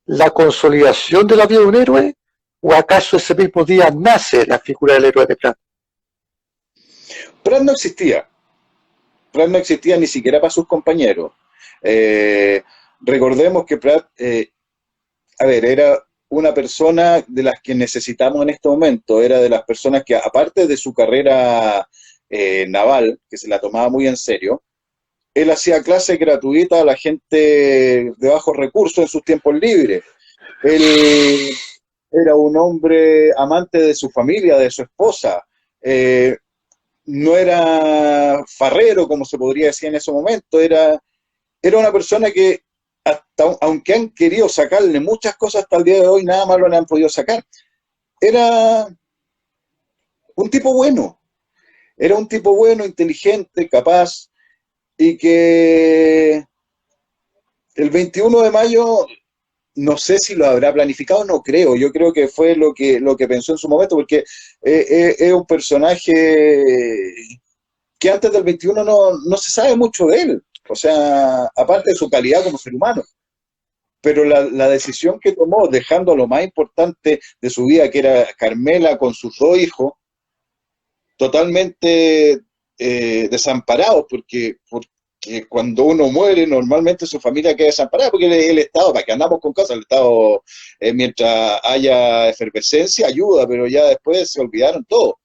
la consolidación de la vida de un héroe, o acaso ese mismo día nace la figura del héroe de Prat. Prat no existía. Prat no existía ni siquiera para sus compañeros. Recordemos que Prat, era una persona de las que necesitamos en este momento, era de las personas que, aparte de su carrera naval, que se la tomaba muy en serio, él hacía clases gratuitas a la gente de bajos recursos en sus tiempos libres. Él era un hombre amante de su familia, de su esposa. No era farrero, como se podría decir en ese momento, era una persona que, aunque han querido sacarle muchas cosas hasta el día de hoy, nada más lo han podido sacar. Era un tipo bueno, inteligente, capaz, y que el 21 de mayo, no sé si lo habrá planificado, no creo, yo creo que fue lo que pensó en su momento, porque es un personaje que antes del 21 no se sabe mucho de él, o sea, aparte de su calidad como ser humano. Pero la decisión que tomó, dejando lo más importante de su vida, que era Carmela con sus 2 hijos, totalmente desamparados, porque que cuando uno muere, normalmente su familia queda desamparada, porque el Estado, para que andamos con cosas, el Estado, mientras haya efervescencia, ayuda, pero ya después se olvidaron todo.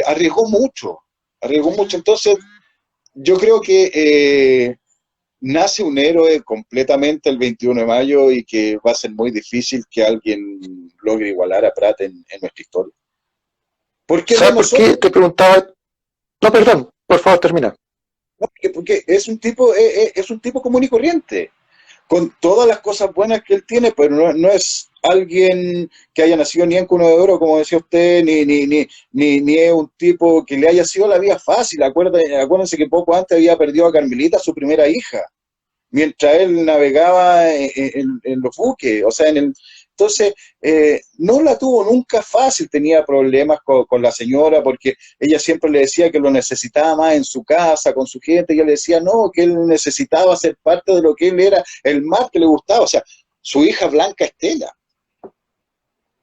Arriesgó mucho, entonces yo creo que nace un héroe completamente el 21 de mayo y que va a ser muy difícil que alguien logre igualar a Prat en nuestra historia. Porque de ¿Sabes por nosotros, qué te preguntaba? No, perdón, por favor, termina. ¿no? Porque es un tipo común y corriente, con todas las cosas buenas que él tiene, pero no es alguien que haya nacido ni en cuna de oro, como decía usted, ni es un tipo que le haya sido la vida fácil. Acuérdense que poco antes había perdido a Carmelita, su primera hija, mientras él navegaba en los buques, o sea, entonces, no la tuvo nunca fácil, tenía problemas con la señora porque ella siempre le decía que lo necesitaba más en su casa, con su gente, y él le decía no, que él necesitaba ser parte de lo que él era, el mar que le gustaba, o sea, su hija Blanca Estela.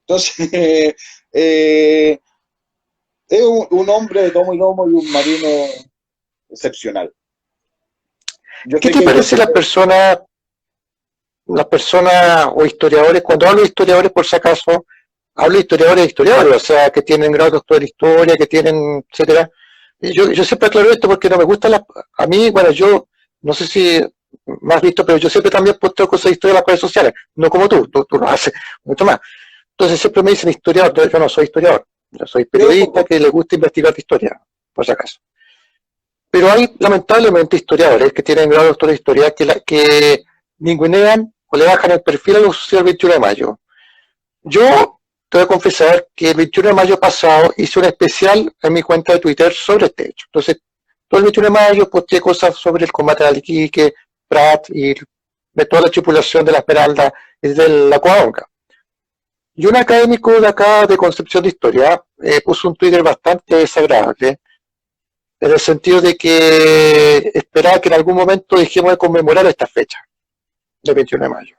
Entonces, eh, es un hombre de tomo y lomo y un marino excepcional. Yo ¿Qué sé te que hay parece cosas las personas o historiadores? Cuando hablo de historiadores, por si acaso, hablo de historiadores, o sea, que tienen grado de doctor de historia, que tienen, etcétera. Y yo siempre aclaro esto porque no me gusta a mí, bueno, yo no sé si me has visto, pero yo siempre también posteo cosas de historia en las redes sociales, no como tú lo haces mucho más. Entonces siempre me dicen historiador, yo no soy historiador, yo soy un periodista poco. que le gusta investigar de historia, por si acaso. Pero hay lamentablemente historiadores que tienen grado de doctor de historia que ningunean o le bajan el perfil a lo sucedido el 21 de mayo. Yo te voy a confesar que el 21 de mayo pasado hice un especial en mi cuenta de Twitter sobre este hecho. Entonces, todo el 21 de mayo posteé cosas sobre el combate al Iquique, Prat y de toda la tripulación de la Esmeralda y de la Coadonga. Y un académico de acá de Concepción de Historia puso un Twitter bastante desagradable en el sentido de que esperaba que en algún momento dejemos de conmemorar esta fecha del 21 de mayo.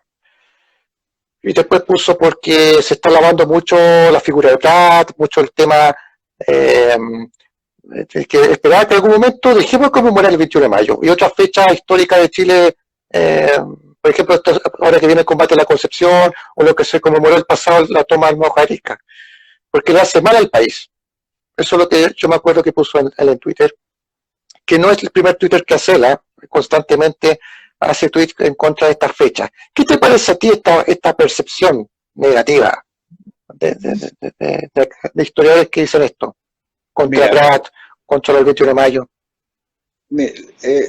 Y después puso porque se está lavando mucho la figura de Prat, mucho el tema eh, que esperaba que en algún momento dejemos de conmemorar el 21 de mayo. Y otras fechas históricas de Chile, eh, por ejemplo, ahora que viene el combate a la Concepción, o lo que se conmemoró el pasado, la toma de Mojarisca, porque le hace mal al país. Eso es lo que yo me acuerdo que puso en Twitter, que no es el primer Twitter que hace constantemente hace tweets en contra de estas fechas. ¿Qué te parece a ti esta percepción negativa de historiadores que dicen esto? Contra Mira, Prat, contra el 21 de mayo, me-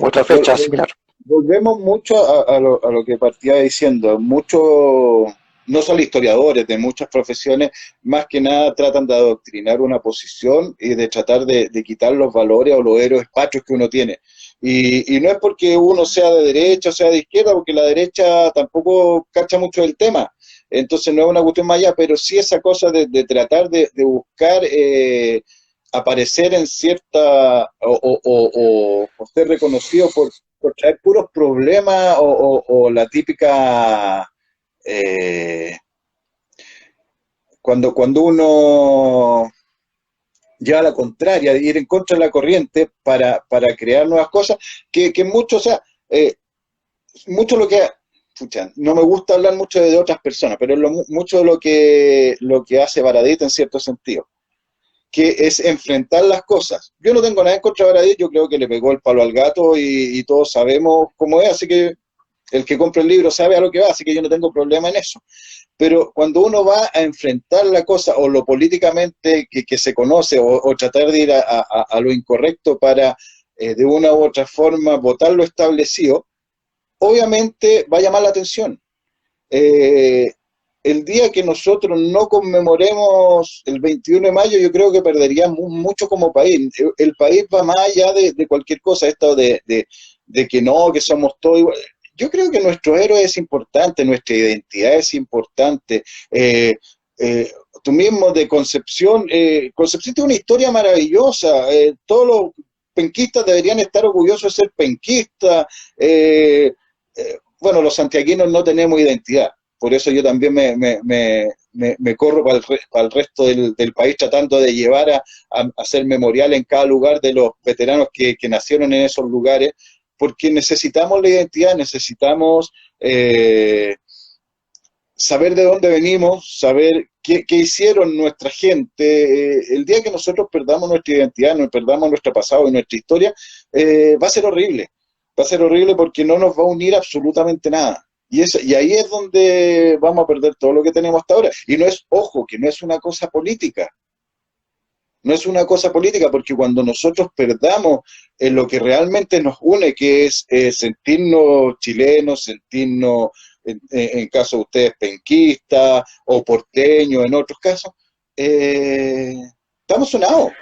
otra fecha similar. volvemos mucho a lo que partía diciendo. Muchos, no solo historiadores de muchas profesiones, más que nada tratan de adoctrinar una posición y de tratar de quitar los valores o los héroes patrios que uno tiene. Y no es porque uno sea de derecha o sea de izquierda, porque la derecha tampoco cacha mucho del tema. Entonces no es una cuestión más allá, pero sí esa cosa de tratar de buscar aparecer en cierta o ser reconocido por traer puros problemas o la típica cuando uno lleva a la contraria, de ir en contra de la corriente para crear nuevas cosas, que mucho, o sea, mucho lo que pucha, no me gusta hablar mucho de otras personas, pero mucho de lo que hace Baradit en cierto sentido, que es enfrentar las cosas. Yo no tengo nada en contra de Baradit, yo creo que le pegó el palo al gato y todos sabemos cómo es, así que el que compra el libro sabe a lo que va, así que yo no tengo problema en eso. Pero cuando uno va a enfrentar la cosa o lo políticamente que se conoce o tratar de ir a lo incorrecto para de una u otra forma votar lo establecido, obviamente va a llamar la atención. Eh, el día que nosotros no conmemoremos el 21 de mayo, yo creo que perderíamos mucho como país. El país va más allá de cualquier cosa, esto de que no, que somos todos iguales. Yo creo que nuestro héroe es importante, nuestra identidad es importante. Tú mismo de Concepción, Concepción tiene una historia maravillosa. Todos los penquistas deberían estar orgullosos de ser penquistas. Bueno, los santiaguinos no tenemos identidad, por eso yo también me corro para el resto del país tratando de llevar a hacer memorial en cada lugar de los veteranos que nacieron en esos lugares, porque necesitamos la identidad, necesitamos saber de dónde venimos, saber qué hicieron nuestra gente. El día que nosotros perdamos nuestra identidad, perdamos nuestro pasado y nuestra historia, va a ser horrible. Va a ser horrible porque no nos va a unir absolutamente nada. Y ahí es donde vamos a perder todo lo que tenemos hasta ahora. Y no es, ojo, que no es una cosa política. No es una cosa política, porque cuando nosotros perdamos lo que realmente nos une, que es sentirnos chilenos, sentirnos, en caso de ustedes, penquistas o porteños, en otros casos, estamos sonados.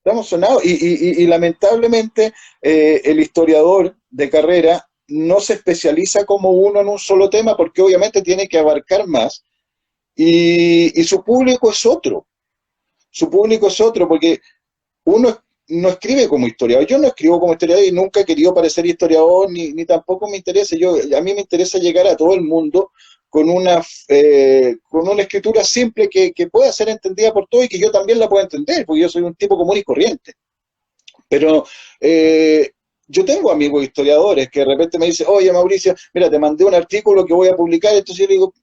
Estamos sonados. Y lamentablemente el historiador de carrera no se especializa como uno en un solo tema, porque obviamente tiene que abarcar más, y su público es otro. Su público es otro, porque uno no escribe como historiador. Yo no escribo como historiador y nunca he querido parecer historiador, ni tampoco me interesa. A mí me interesa llegar a todo el mundo con una escritura simple que pueda ser entendida por todos y que yo también la pueda entender, porque yo soy un tipo común y corriente. Pero yo tengo amigos historiadores que de repente me dicen, oye Mauricio, mira, te mandé un artículo que voy a publicar, entonces yo le digo,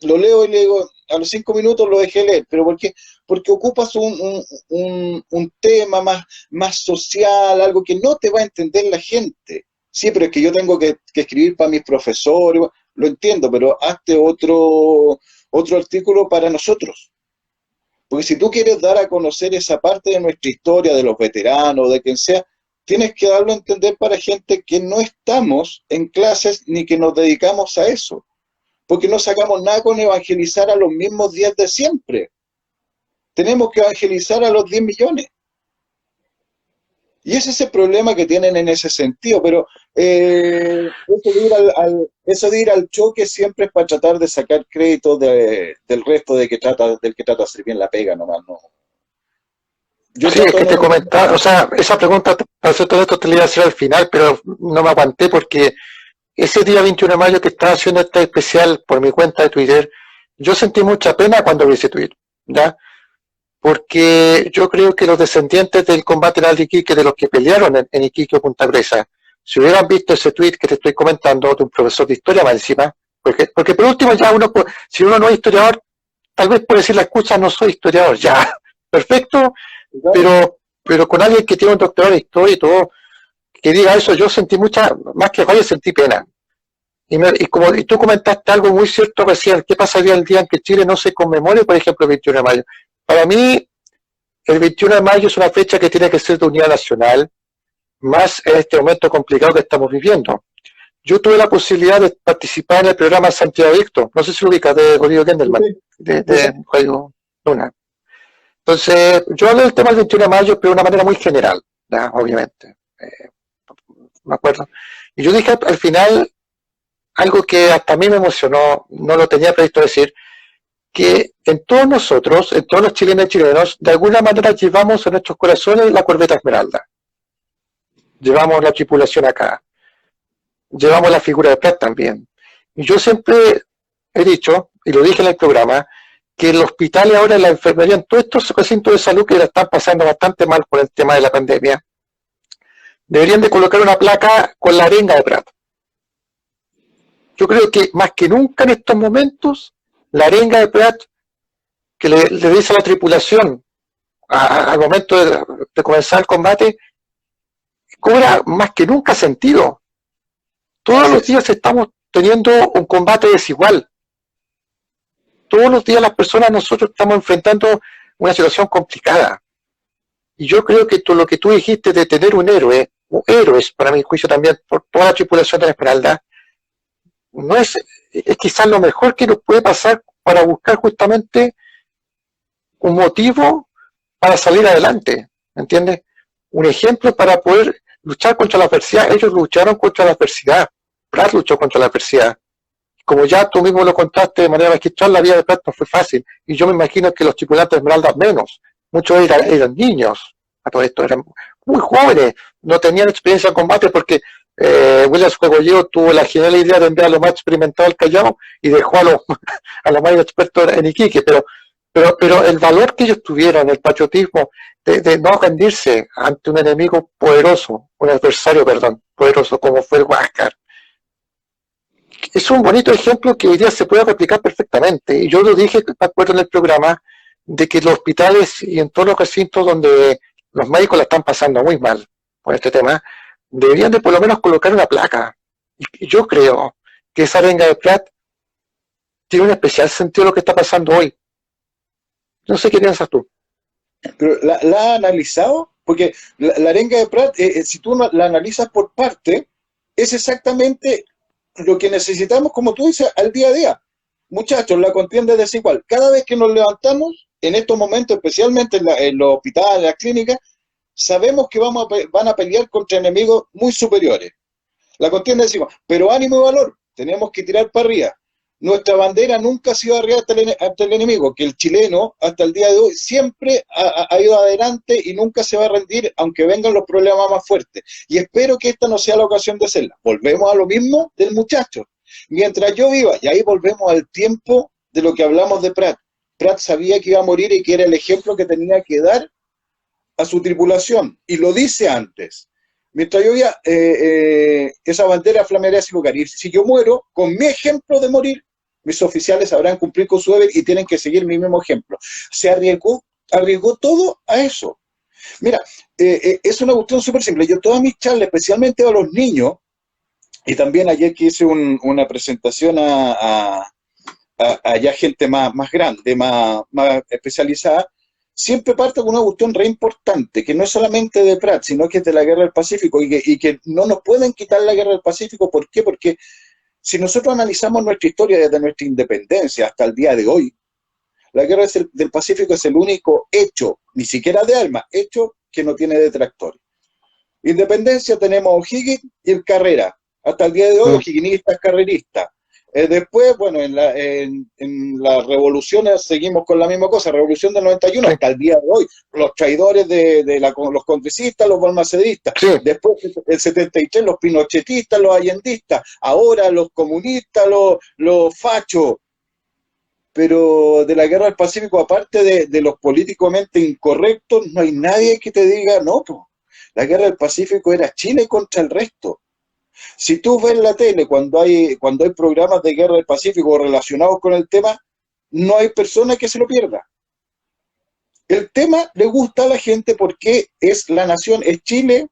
lo leo y le digo, a los 5 minutos lo dejé leer. ¿Pero por qué? Porque ocupas un tema más social, algo que no te va a entender la gente. Sí, pero es que yo tengo que escribir para mis profesores, lo entiendo, pero hazte otro artículo para nosotros. Porque si tú quieres dar a conocer esa parte de nuestra historia, de los veteranos, de quien sea, tienes que darlo a entender para gente que no estamos en clases ni que nos dedicamos a eso. Porque no sacamos nada con evangelizar a los mismos 10 de siempre. Tenemos que evangelizar a los 10 millones. Y ese es el problema que tienen en ese sentido, pero eso de ir al choque siempre es para tratar de sacar crédito del resto del que trata de hacer bien la pega nomás, ¿no? Yo sí, es que te comentaba, o sea, esa pregunta, para hacer todo esto te la iba a hacer al final, pero no me aguanté porque ese día 21 de mayo que estaba haciendo este especial por mi cuenta de Twitter, yo sentí mucha pena cuando vi ese tweet, ¿ya? Porque yo creo que los descendientes del combate naval de Iquique, de los que pelearon en Iquique o Punta Presa, si hubieran visto ese tweet que te estoy comentando de un profesor de historia más encima, porque por último ya si uno no es historiador, tal vez puede decir la excusa, no soy historiador, ya, perfecto, pero con alguien que tiene un doctorado en historia y todo, que diga eso, yo sentí más que rabia, sentí pena. Y tú comentaste algo muy cierto recién, ¿qué pasaría el día en que Chile no se conmemore, por ejemplo, el 21 de mayo? Para mí, el 21 de mayo es una fecha que tiene que ser de unidad nacional, más en este momento complicado que estamos viviendo. Yo tuve la posibilidad de participar en el programa Santiago Adicto, no sé si lo ubicas, de Rodrigo Gendelman, de Radio Luna. Entonces, yo hablé del tema del 21 de mayo, pero de una manera muy general, ¿ya? Obviamente. Me acuerdo. Y yo dije al final algo que hasta a mí me emocionó, no lo tenía previsto decir, que en todos nosotros, en todos los chilenos y chilenos, de alguna manera llevamos en nuestros corazones la corbeta Esmeralda. Llevamos la tripulación acá. Llevamos la figura de Prat también. Y yo siempre he dicho, y lo dije en el programa, que el hospital ahora, la enfermería, en todos estos recintos de salud que la están pasando bastante mal por el tema de la pandemia, deberían de colocar una placa con la arenga de Prat. Yo creo que más que nunca en estos momentos, la arenga de Prat que le dice a la tripulación al momento de comenzar el combate, cobra más que nunca sentido. Todos los días estamos teniendo un combate desigual. Todos los días las personas, nosotros estamos enfrentando una situación complicada. Y yo creo que lo que tú dijiste de tener un héroe, o héroes, para mi juicio también, por toda la tripulación de la Esmeralda, no es quizás lo mejor que nos puede pasar para buscar justamente un motivo para salir adelante, ¿entiendes? Un ejemplo para poder luchar contra la adversidad. Ellos lucharon contra la adversidad. Prat luchó contra la adversidad. Como ya tú mismo lo contaste de manera magistral, la vida de Prat no fue fácil. Y yo me imagino que los tripulantes de Esmeralda menos. Muchos eran niños. A todo esto eran muy jóvenes. No tenían experiencia en combate porque William Juegolleo tuvo la genial idea de enviar a los más experimentados al Callao y dejó a los más expertos en Iquique. Pero pero el valor que ellos tuvieron, el patriotismo, de no rendirse ante un enemigo poderoso, un adversario, perdón, poderoso como fue el Huáscar, es un bonito ejemplo que hoy día se puede replicar perfectamente. Y yo lo dije, me acuerdo en el programa, de que los hospitales y en todos los recintos donde los médicos la están pasando muy mal con este tema, deberían de por lo menos colocar una placa. Y yo creo que esa arenga de Prat tiene un especial sentido lo que está pasando hoy. No sé qué piensas tú. Pero ¿la ha analizado? Porque la arenga de Prat, si tú la analizas por parte, es exactamente lo que necesitamos, como tú dices, al día a día. Muchachos, la contienda es desigual. Cada vez que nos levantamos, en estos momentos, especialmente en los hospitales, en las clínicas, sabemos que van a pelear contra enemigos muy superiores. La contienda es desigual. Pero ánimo y valor, tenemos que tirar para arriba. Nuestra bandera nunca ha sido arriba ante el enemigo, que el chileno hasta el día de hoy siempre ha ido adelante y nunca se va a rendir, aunque vengan los problemas más fuertes. Y espero que esta no sea la ocasión de hacerla. Volvemos a lo mismo del muchacho. Mientras yo viva, y ahí volvemos al tiempo de lo que hablamos de Prat. Prat sabía que iba a morir y que era el ejemplo que tenía que dar a su tripulación. Y lo dice antes. Mientras yo viva, esa bandera flameará sin lugar. Y si yo muero, con mi ejemplo de morir, mis oficiales sabrán cumplir con su deber y tienen que seguir mi mismo ejemplo. Se arriesgó todo a eso. Mira, es una cuestión súper simple. Yo todas mis charlas, especialmente a los niños, y también ayer que hice una presentación a ya gente más grande, más especializada, siempre parto con una cuestión re importante, que no es solamente de Prat, sino que es de la Guerra del Pacífico, y que no nos pueden quitar la Guerra del Pacífico. ¿Por qué? Porque si nosotros analizamos nuestra historia desde nuestra independencia hasta el día de hoy, la Guerra del Pacífico es el único hecho, ni siquiera de armas, hecho que no tiene detractores. Independencia tenemos a O'Higgins y el Carrera. Hasta el día de hoy, O'Higginistas, carreristas. Después, bueno, en las revoluciones seguimos con la misma cosa, revolución del 91 hasta el día de hoy, los traidores los congresistas, los balmacedistas, después el 73 los pinochetistas, los allendistas, ahora los comunistas, los fachos. Pero de la Guerra del Pacífico, aparte de los políticamente incorrectos, no hay nadie que te diga, no, la Guerra del Pacífico era Chile contra el resto. Si tú ves la tele cuando hay programas de Guerra del Pacífico relacionados con el tema, no hay persona que se lo pierda. El tema le gusta a la gente porque es la nación, es Chile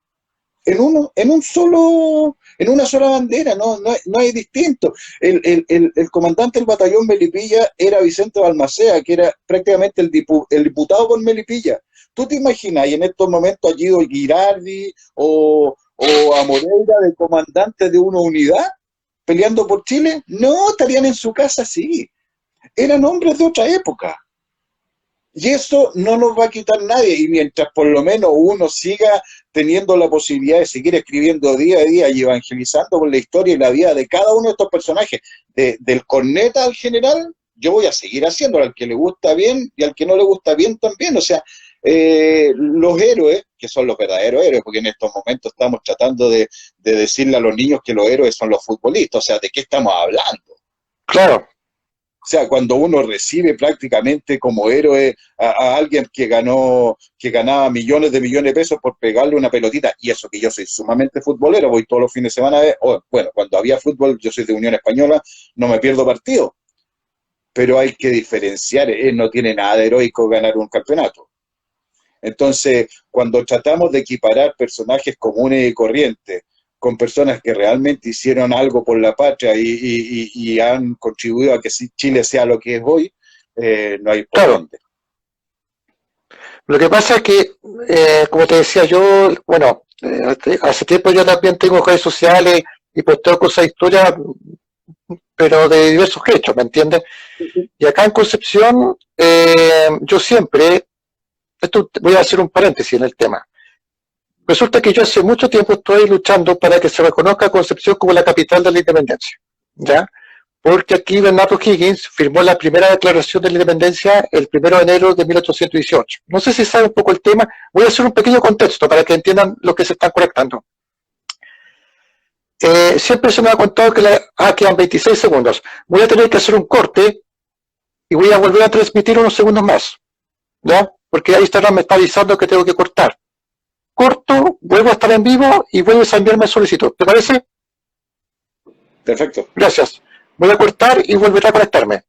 en una sola bandera, no hay distinto. El comandante del batallón Melipilla era Vicente Balmaceda, que era prácticamente el diputado por Melipilla. ¿Tú te imaginas y en estos momentos a Guido Girardi o a Moreira de comandante de una unidad peleando por Chile? No, estarían en su casa, sí. Eran hombres de otra época. Y eso no nos va a quitar nadie. Y mientras por lo menos uno siga teniendo la posibilidad de seguir escribiendo día a día y evangelizando por la historia y la vida de cada uno de estos personajes, del corneta al general, yo voy a seguir haciéndolo, al que le gusta bien y al que no le gusta bien también. O sea, los héroes, que son los verdaderos héroes, porque en estos momentos estamos tratando de decirle a los niños que los héroes son los futbolistas. O sea, ¿de qué estamos hablando? Claro. O sea, cuando uno recibe prácticamente como héroe a alguien que ganaba millones de pesos por pegarle una pelotita, y eso que yo soy sumamente futbolero, voy todos los fines de semana, bueno, cuando había fútbol, yo soy de Unión Española, no me pierdo partido, pero hay que diferenciar, no tiene nada de heroico ganar un campeonato. Entonces, cuando tratamos de equiparar personajes comunes y corrientes con personas que realmente hicieron algo por la patria y han contribuido a que Chile sea lo que es hoy, no hay por dónde. Lo que pasa es que, como te decía yo, bueno, hace tiempo yo también tengo redes sociales y posteo cosas de historia, pero de diversos hechos, ¿me entiendes? Y acá en Concepción, yo siempre, esto voy a hacer un paréntesis en el tema. Resulta que yo hace mucho tiempo estoy luchando para que se reconozca a Concepción como la capital de la independencia, ¿ya? Porque aquí Bernardo O'Higgins firmó la primera declaración de la independencia el 1 de enero de 1818. No sé si sabe un poco el tema, voy a hacer un pequeño contexto para que entiendan lo que se están conectando. Siempre se me ha contado que quedan 26 segundos. Voy a tener que hacer un corte y voy a volver a transmitir unos segundos más, ¿ya? Porque ahí Instagram me está avisando que tengo que cortar. Corto, vuelvo a estar en vivo y vuelves a enviarme solicitud. ¿Te parece? Perfecto. Gracias. Voy a cortar y volveré a conectarme.